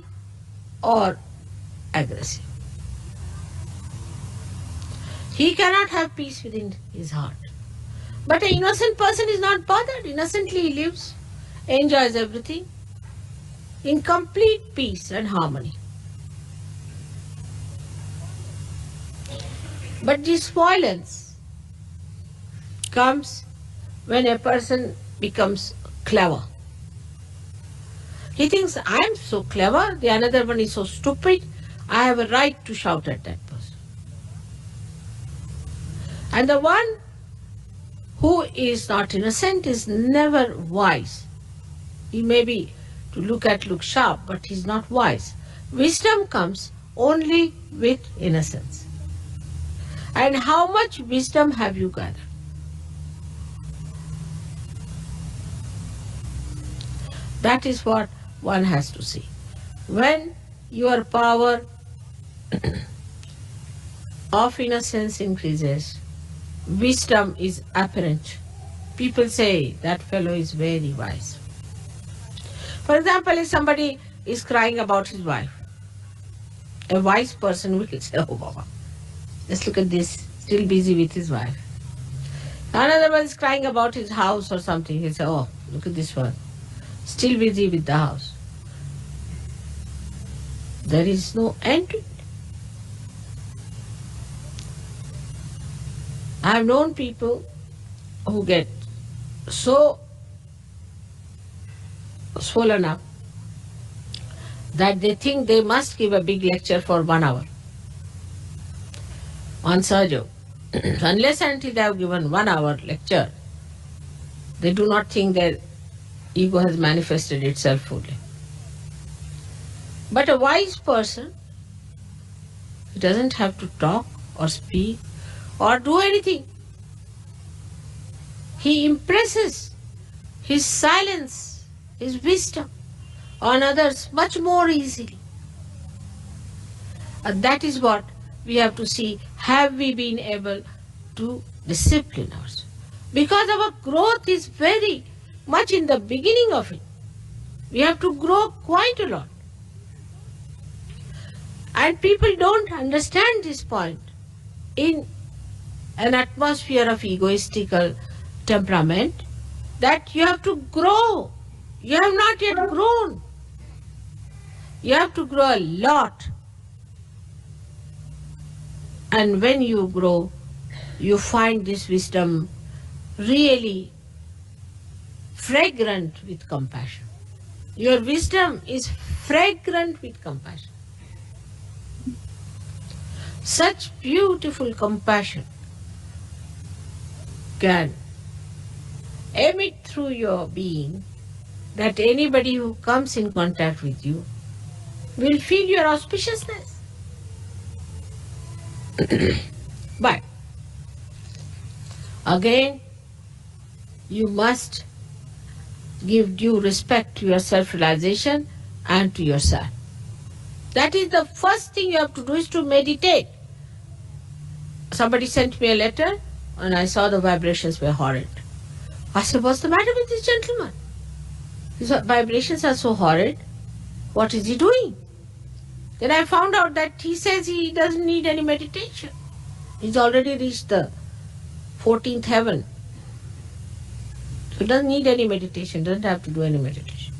or aggressive. He cannot have peace within his heart. But an innocent person is not bothered. Innocently he lives, enjoys everything in complete peace and harmony. But this violence comes when a person becomes clever. He thinks, I'm so clever, the another one is so stupid, I have a right to shout at that person. And the one who is not innocent is never wise. He may be to look sharp, but he's not wise. Wisdom comes only with innocence. And how much wisdom have you gathered? That is what one has to see. When your power of innocence increases, wisdom is apparent. People say that fellow is very wise. For example, if somebody is crying about his wife, a wise person will say, oh Baba, just look at this, still busy with his wife. Another one is crying about his house or something, he'll say, oh, look at this one, still busy with the house. There is no end to it. I have known people who get so swollen up that they think they must give a big lecture for 1 hour on Sahaja. Unless until they have given 1 hour lecture, they do not think their ego has manifested itself fully. But a wise person, he doesn't have to talk or speak or do anything. He impresses his silence, his wisdom on others much more easily. And that is what we have to see. Have we been able to discipline ourselves? Because our growth is very much in the beginning of it. We have to grow quite a lot. And people don't understand this point. In an atmosphere of egoistical temperament, that you have to grow. You have not yet grown. You have to grow a lot. And when you grow, you find this wisdom really fragrant with compassion. Your wisdom is fragrant with compassion. Such beautiful compassion can emit through your being that anybody who comes in contact with you will feel your auspiciousness. But again, you must give due respect to your self-realization and to yourself. That is the first thing you have to do, is to meditate. Somebody sent me a letter and I saw the vibrations were horrid. I said, what's the matter with this gentleman? His vibrations are so horrid. What is he doing? Then I found out that he says he doesn't need any meditation. He's already reached the 14th heaven. So he doesn't need any meditation, doesn't have to do any meditation.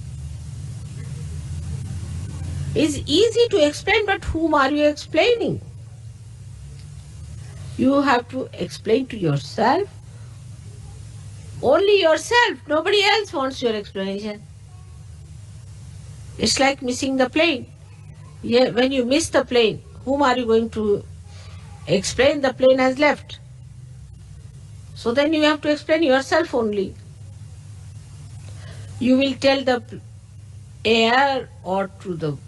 It's easy to explain, but whom are you explaining? You have to explain to yourself. Only yourself. Nobody else wants your explanation. It's like missing the plane. Yeah, when you miss the plane, whom are you going to explain? The plane has left. So then you have to explain yourself only. You will tell the air or to the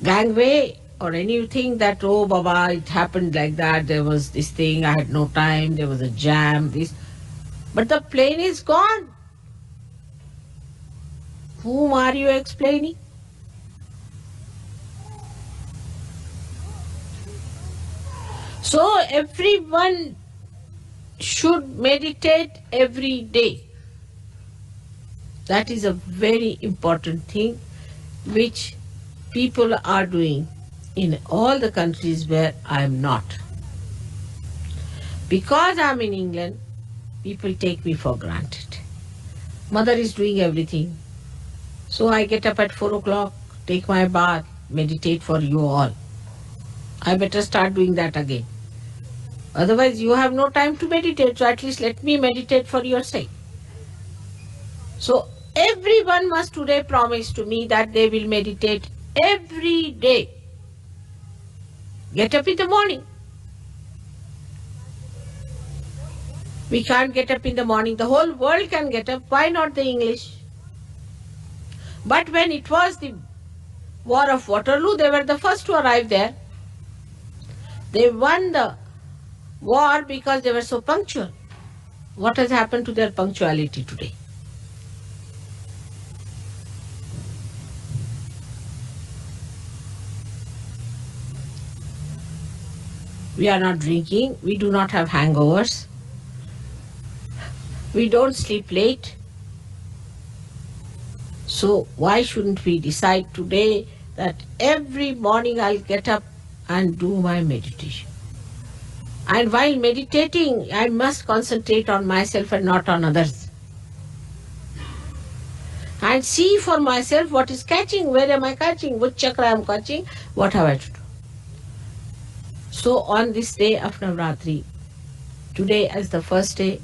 gangway or anything that, oh Baba, it happened like that, there was this thing, I had no time, there was a jam, this. But the plane is gone. Whom are you explaining? So everyone should meditate every day. That is a very important thing which people are doing in all the countries where I am not. Because I am in England, people take me for granted. Mother is doing everything. So I get up at 4 o'clock, take my bath, meditate for you all. I better start doing that again. Otherwise, you have no time to meditate. So at least let me meditate for your sake. So everyone must today promise to me that they will meditate every day. Get up in the morning. We can't get up in the morning. The whole world can get up. Why not the English? But when it was the War of Waterloo, they were the first to arrive there. They won the war because they were so punctual. What has happened to their punctuality today? We are not drinking. We do not have hangovers. We don't sleep late. So why shouldn't we decide today that every morning I'll get up and do my meditation? And while meditating, I must concentrate on myself and not on others. And see for myself what is catching, where am I catching, which chakra I am catching, what have I to do. So on this day of Navratri, today as the first day,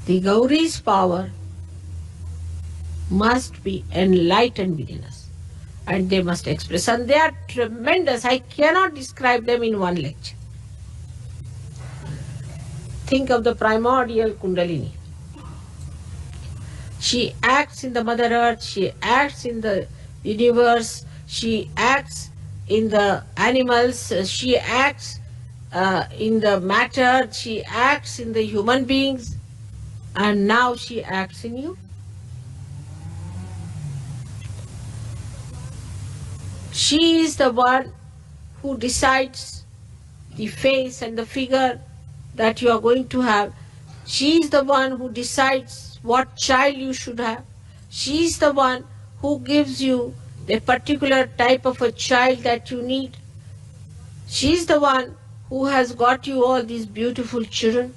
the Gauri's power must be enlightened within us. And they must express. And they are tremendous. I cannot describe them in one lecture. Think of the primordial Kundalini. She acts in the Mother Earth, she acts in the universe, she acts in the animals, she acts in the matter, she acts in the human beings, and now she acts in you. She is the one who decides the face and the figure that you are going to have. She is the one who decides what child you should have. She is the one who gives you the particular type of a child that you need. She is the one who has got you all these beautiful children.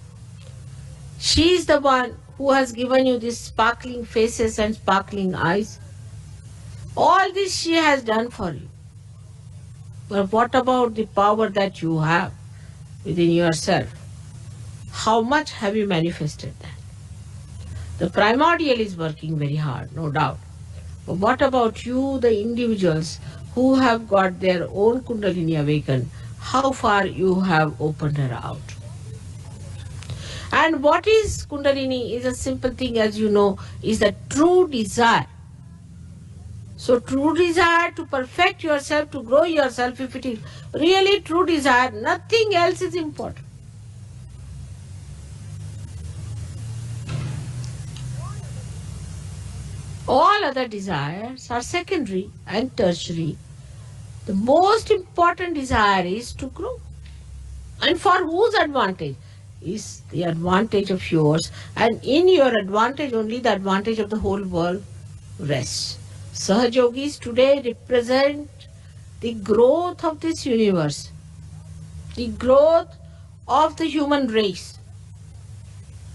She is the one who has given you these sparkling faces and sparkling eyes. All this she has done for you. But what about the power that you have within yourself? How much have you manifested that? The primordial is working very hard, no doubt. But what about you, the individuals who have got their own Kundalini awakened? How far you have opened her out? And what is Kundalini is a simple thing, as you know, is the true desire. So true desire to perfect yourself, to grow yourself, if it is really true desire, nothing else is important. All other desires are secondary and tertiary. The most important desire is to grow. And for whose advantage? Is the advantage of yours. And in your advantage, only the advantage of the whole world rests. Sahajogis today represent the growth of this universe, the growth of the human race.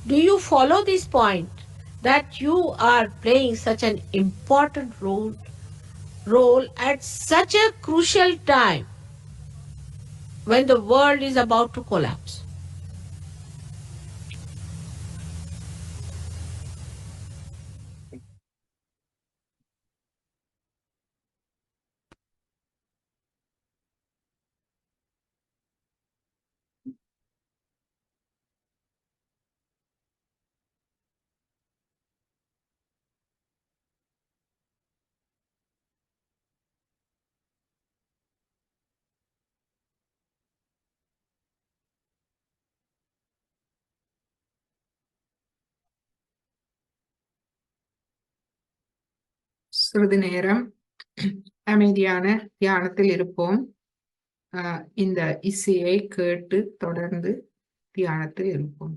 Do you follow this point? That you are playing such an important role at such a crucial time when the world is about to collapse. சிறிது நேரம் அமைதியான தியானத்தில் இருப்போம். இந்த இசையை கேட்டு தொடர்ந்து தியானத்தில் இருப்போம்.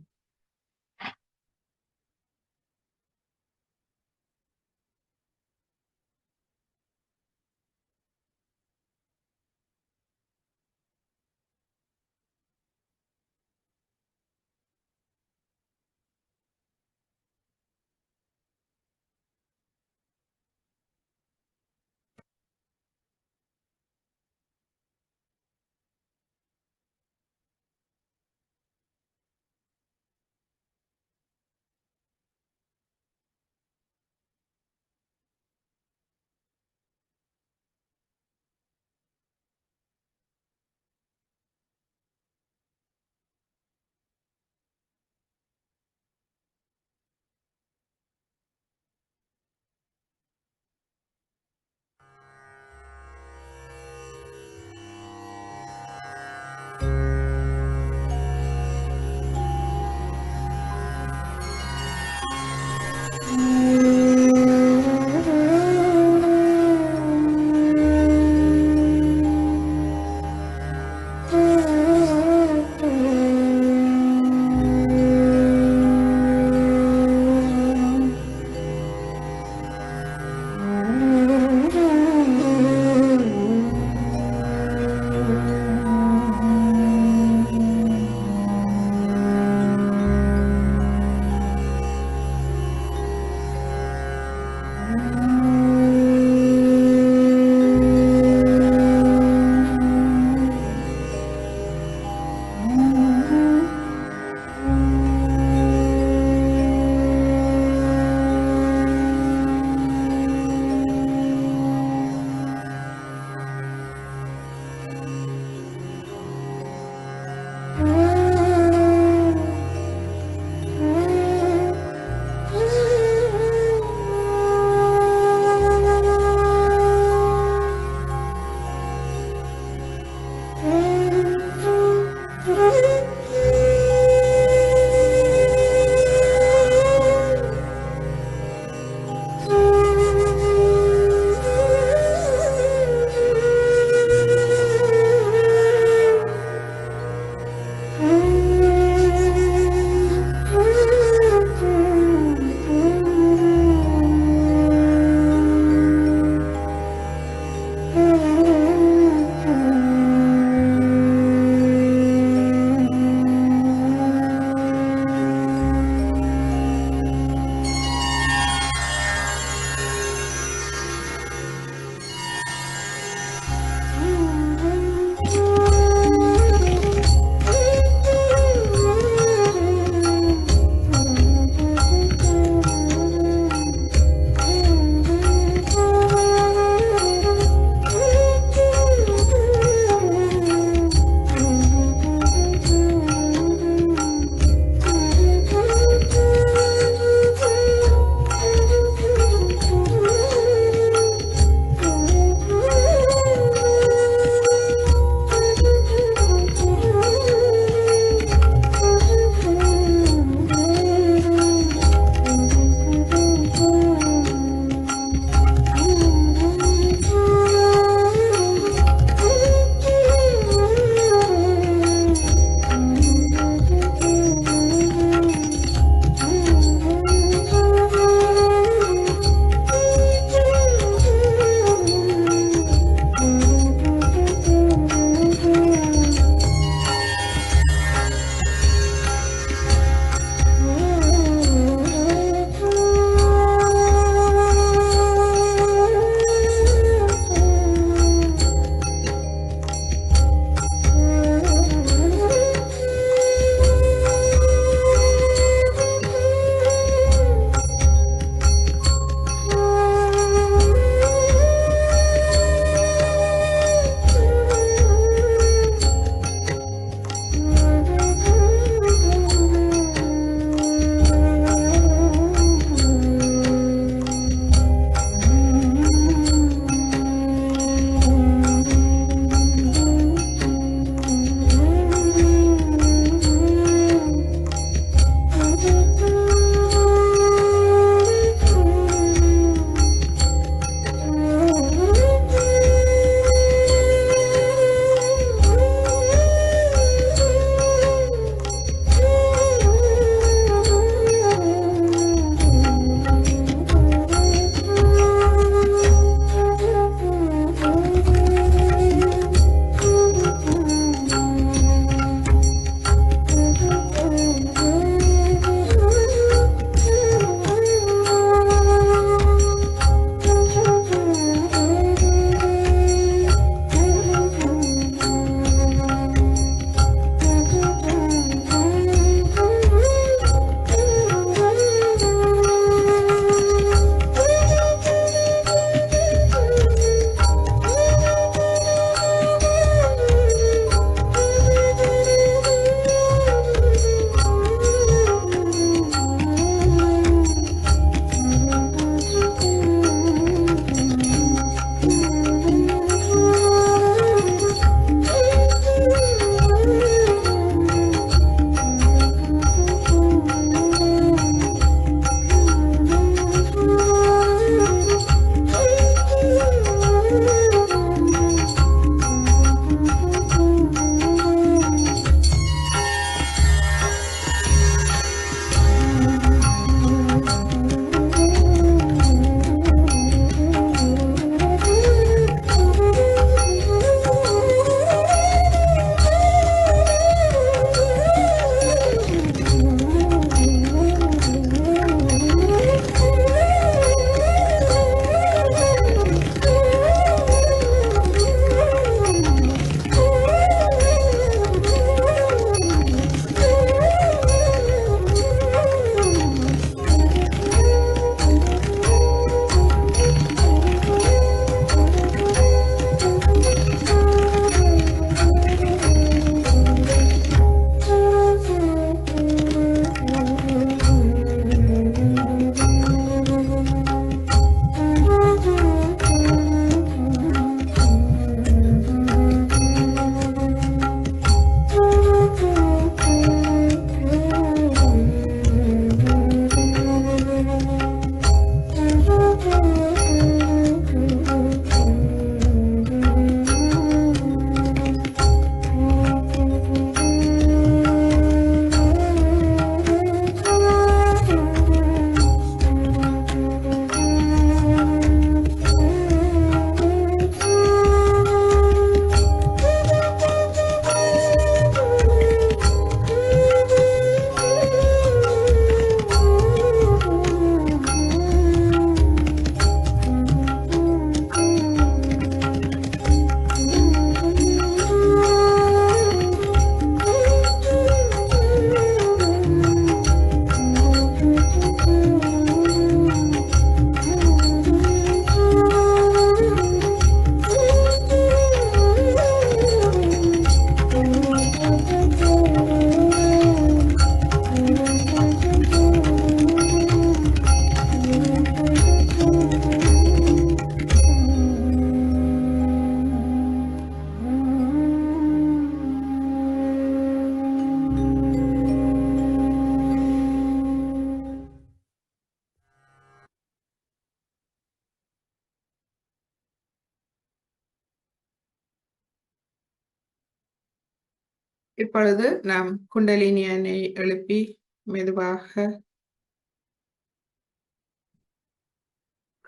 இப்பொழுது நாம் குண்டலினி அணை எழுப்பி மெதுவாக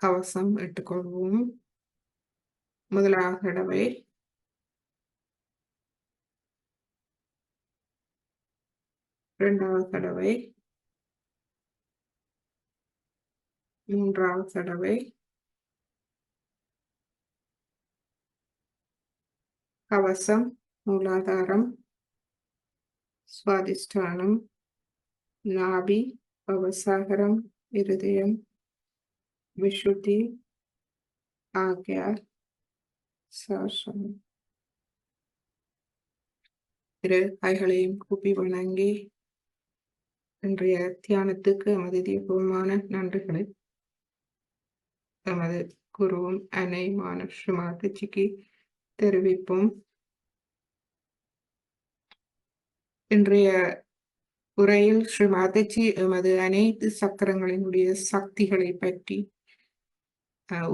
கவசம் இட்டுக்கொள்வோம். முதலாவது தடவை, இரண்டாவது தடவை, மூன்றாவது தடவை. கவசம், மூலாதாரம், சுவாதிஷ்டானம், நாபி, பவசாகரம், இருதயம், விஷுத்தி, ஆக்ஞா, சாசனம். இரு கைகளையும் கூப்பி வணங்கி இன்றைய தியானத்துக்கு எமது தீபமான நன்றிகளை எமது குருவும் அன்னையுமான ஸ்ரீமாதாஜிக்கு தெரிவிப்போம். இன்றைய உரையில் ஸ்ரீமாதாஜி எமது அனைத்து சக்கரங்களினுடைய சக்திகளை பற்றி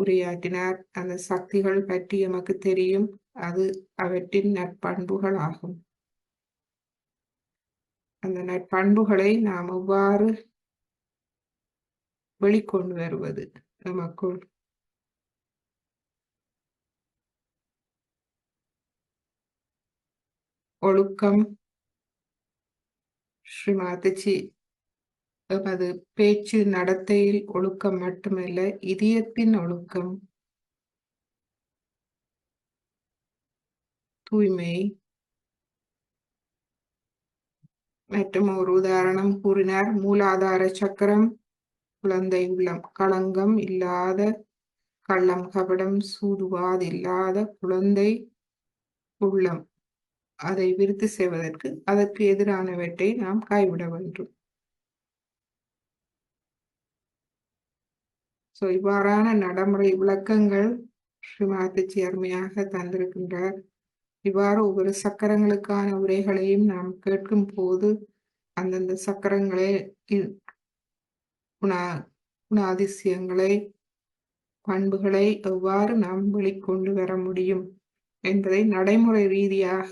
உரையாற்றினார். அந்த சக்திகள் பற்றி எமக்கு தெரியும், அது அவற்றின் நற்பண்புகள் ஆகும். அந்த நற்பண்புகளை நாம் எவ்வாறு வெளிக்கொண்டு வருவது நமக்குள்? ஒழுக்கம், ஸ்ரீமாதாஜி எமது பேச்சு நடத்தையில் ஒழுக்கம் மட்டுமல்ல, இதயத்தின் ஒழுக்கம், தூய்மை. மற்றும் ஒரு உதாரணம் கூறினார், மூலாதார சக்கரம், குழந்தை உள்ளம், களங்கம் இல்லாத, கள்ளம் கபடம் சூதுவாது இல்லாத குழந்தை உள்ளம். அதை விருத்தி செய்வதற்கு அதற்கு எதிரானவற்றை நாம் கைவிட வேண்டும். இவ்வாறான நடைமுறை விளக்கங்கள் ஸ்ரீமாதாஜி அருமையாக தந்திருக்கின்றார். இவ்வாறு ஒவ்வொரு சக்கரங்களுக்கான உரைகளையும் நாம் கேட்கும் போது அந்தந்த சக்கரங்களே குணாதிசயங்களை, பண்புகளை எவ்வாறு நாம் வெளிக்கொண்டு வர முடியும் என்பதை நடைமுறை ரீதியாக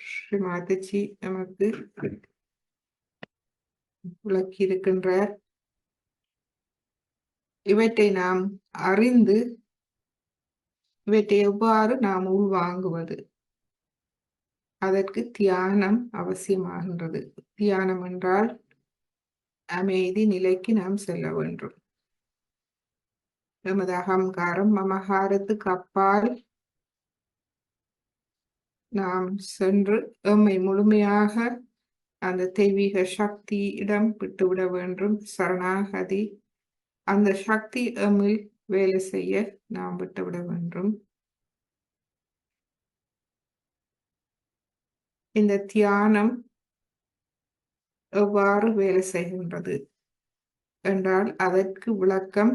ஸ்ரீமாதாஜி நமக்கு விளக்கி இருக்கின்றார். இவற்றை நாம் அறிந்து இவற்றை எவ்வாறு நாம் உள்வாங்குவது, அதற்கு தியானம் அவசியமாகின்றது. தியானம் என்றால் அமைதி நிலைக்கு நாம் செல்ல வேண்டும். நமது அகங்காரம், மமகாரத்துக்கு அப்பால் நாம் சென்று எம்மை முழுமையாக அந்த தெய்வீக சக்தியிடம் விட்டுவிட வேண்டும். சரணாகதி, அந்த சக்தி எம்மில் வேலை செய்ய நாம் விட்டுவிட வேண்டும். இந்த தியானம் எவ்வாறு வேலை செய்கின்றது என்றால், அதற்கு விளக்கம்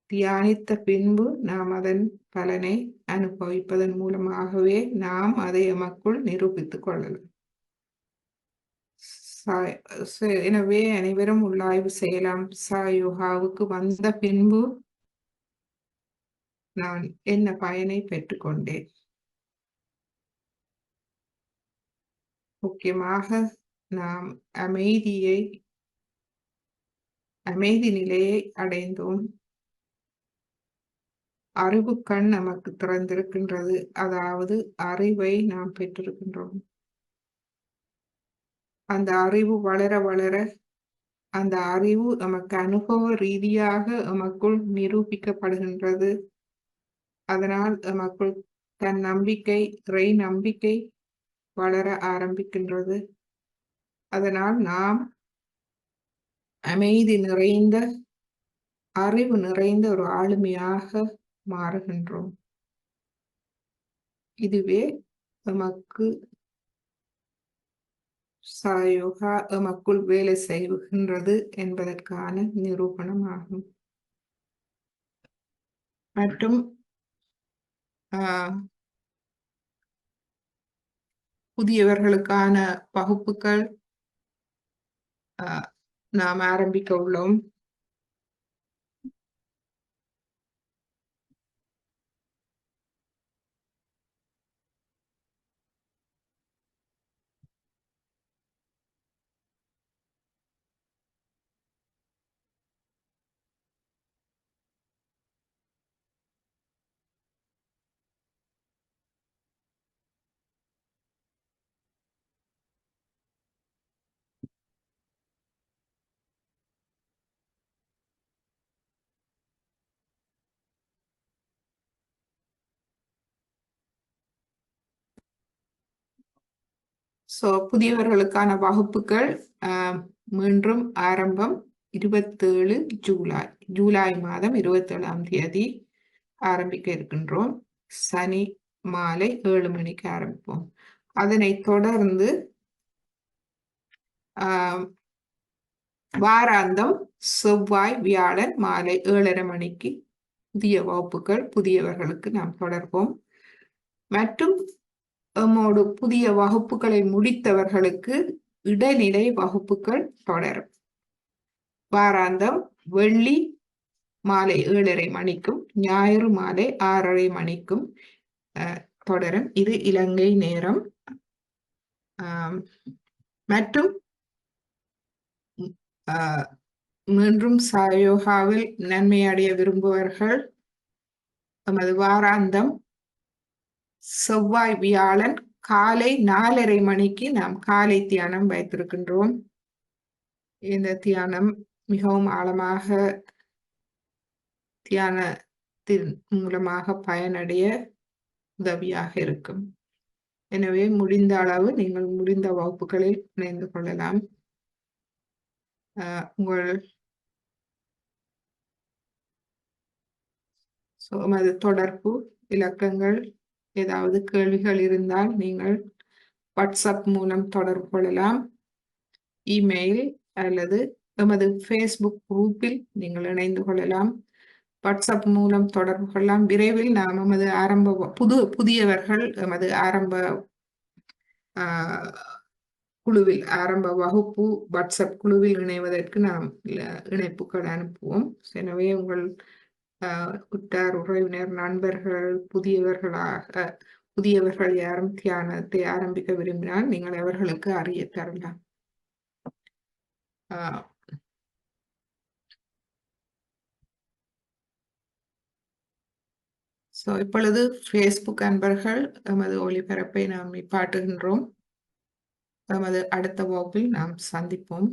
தியானித்த பின்பு நாம் அதன் பலனை அனுபவிப்பதன் மூலமாகவே நாம் அதை எமக்குள் நிரூபித்துக் கொள்ளலாம். எனவே அனைவரும் உள்ளாய்வு செய்யலாம். சாயோகாவுக்கு வந்த பின்பு நான் என்ன பயனை பெற்றுக்கொண்டேன்? முக்கியமாக நாம் அமைதி நிலையை அடைந்தோம். அறிவு கண் நமக்கு திறந்திருக்கின்றது, அதாவது அறிவை நாம் பெற்றிருக்கின்றோம். அந்த அறிவு வளர வளர அந்த அறிவு நமக்கு அனுபவ ரீதியாக நமக்குள் நிரூபிக்கப்படுகின்றது. அதனால் நமக்குள் தன் நம்பிக்கை, இறை நம்பிக்கை வளர ஆரம்பிக்கின்றது. அதனால் நாம் அமைதி நிறைந்த, அறிவு நிறைந்த ஒரு ஆளுமையாக மாறுகின்றோம். இதுவே நமக்கு சாயோகா எமக்குள் வேலை செய்கின்றது என்பதற்கான நிரூபணமாகும். மற்றும் புதியவர்களுக்கான வகுப்புகள் நாம் ஆரம்பிக்க உள்ளோம். புதியவர்களுக்கான வகுப்புகள் மீண்டும் ஆரம்பம் 27 ஜூலை மாதம் 27ஆம் தேதி ஆரம்பிக்க இருக்கின்றோம். சனி மாலை 7 மணிக்கு ஆரம்பிப்போம். அதனைத் தொடர்ந்து வாராந்தம் செவ்வாய் வியாழன் மாலை 7:30 மணிக்கு புதிய வகுப்புகள் புதியவர்களுக்கு நாம் தொடர்போம். மற்றும் நம்மோடு புதிய வகுப்புகளை முடித்தவர்களுக்கு இடைநிலை வகுப்புகள் தொடரும். வாராந்தம் வெள்ளி மாலை 7:30 மணிக்கும் ஞாயிறு மாலை 6:30 மணிக்கும் தொடரும். இது இலங்கை நேரம். மற்றும் மீண்டும் சயோகாவில் நன்மை அடைய விரும்புவர்கள் நமது வாராந்தம் செவ்வாய் வியாழன் காலை 4:30 மணிக்கு நாம் காலை தியானம் வைத்திருக்கின்றோம். இந்த தியானம் மிகவும் ஆழமாக தியானத்தின் மூலமாக பயனடைய உதவியாக இருக்கும். எனவே முடிந்த அளவு நீங்கள் முடிந்த வகுப்புகளில் இணைந்து கொள்ளலாம். உங்கள் அது தொடர்பு இலக்கங்கள் ஏதாவது கேள்விகள் இருந்தால் நீங்கள் வாட்ஸ்அப் மூலம் தொடர்பு கொள்ளலாம். இமெயில் அல்லது எமது ஃபேஸ்புக் குரூப்பில் நீங்கள் இணைந்து கொள்ளலாம். வாட்ஸ்அப் மூலம் தொடர்பு கொள்ளலாம். விரைவில் நாம் எமது புதியவர்கள் எமது ஆரம்ப குழுவில் ஆரம்ப வகுப்பு வாட்ஸ்அப் குழுவில் இணைவதற்கு நாம் இணைப்புகள் அனுப்புவோம். எனவே உங்கள் உற்றார் உறவினர் நண்பர்கள் புதியவர்கள் யாரும் தியானத்தை ஆரம்பிக்க விரும்பினால் நீங்கள் அவர்களுக்கு அறிய தரலாம். இப்பொழுது ஃபேஸ்புக் அன்பர்கள் எமது ஒளிபரப்பை நாம் நிப்பாட்டுகின்றோம். நமது அடுத்த வகுப்பில் நாம் சந்திப்போம்.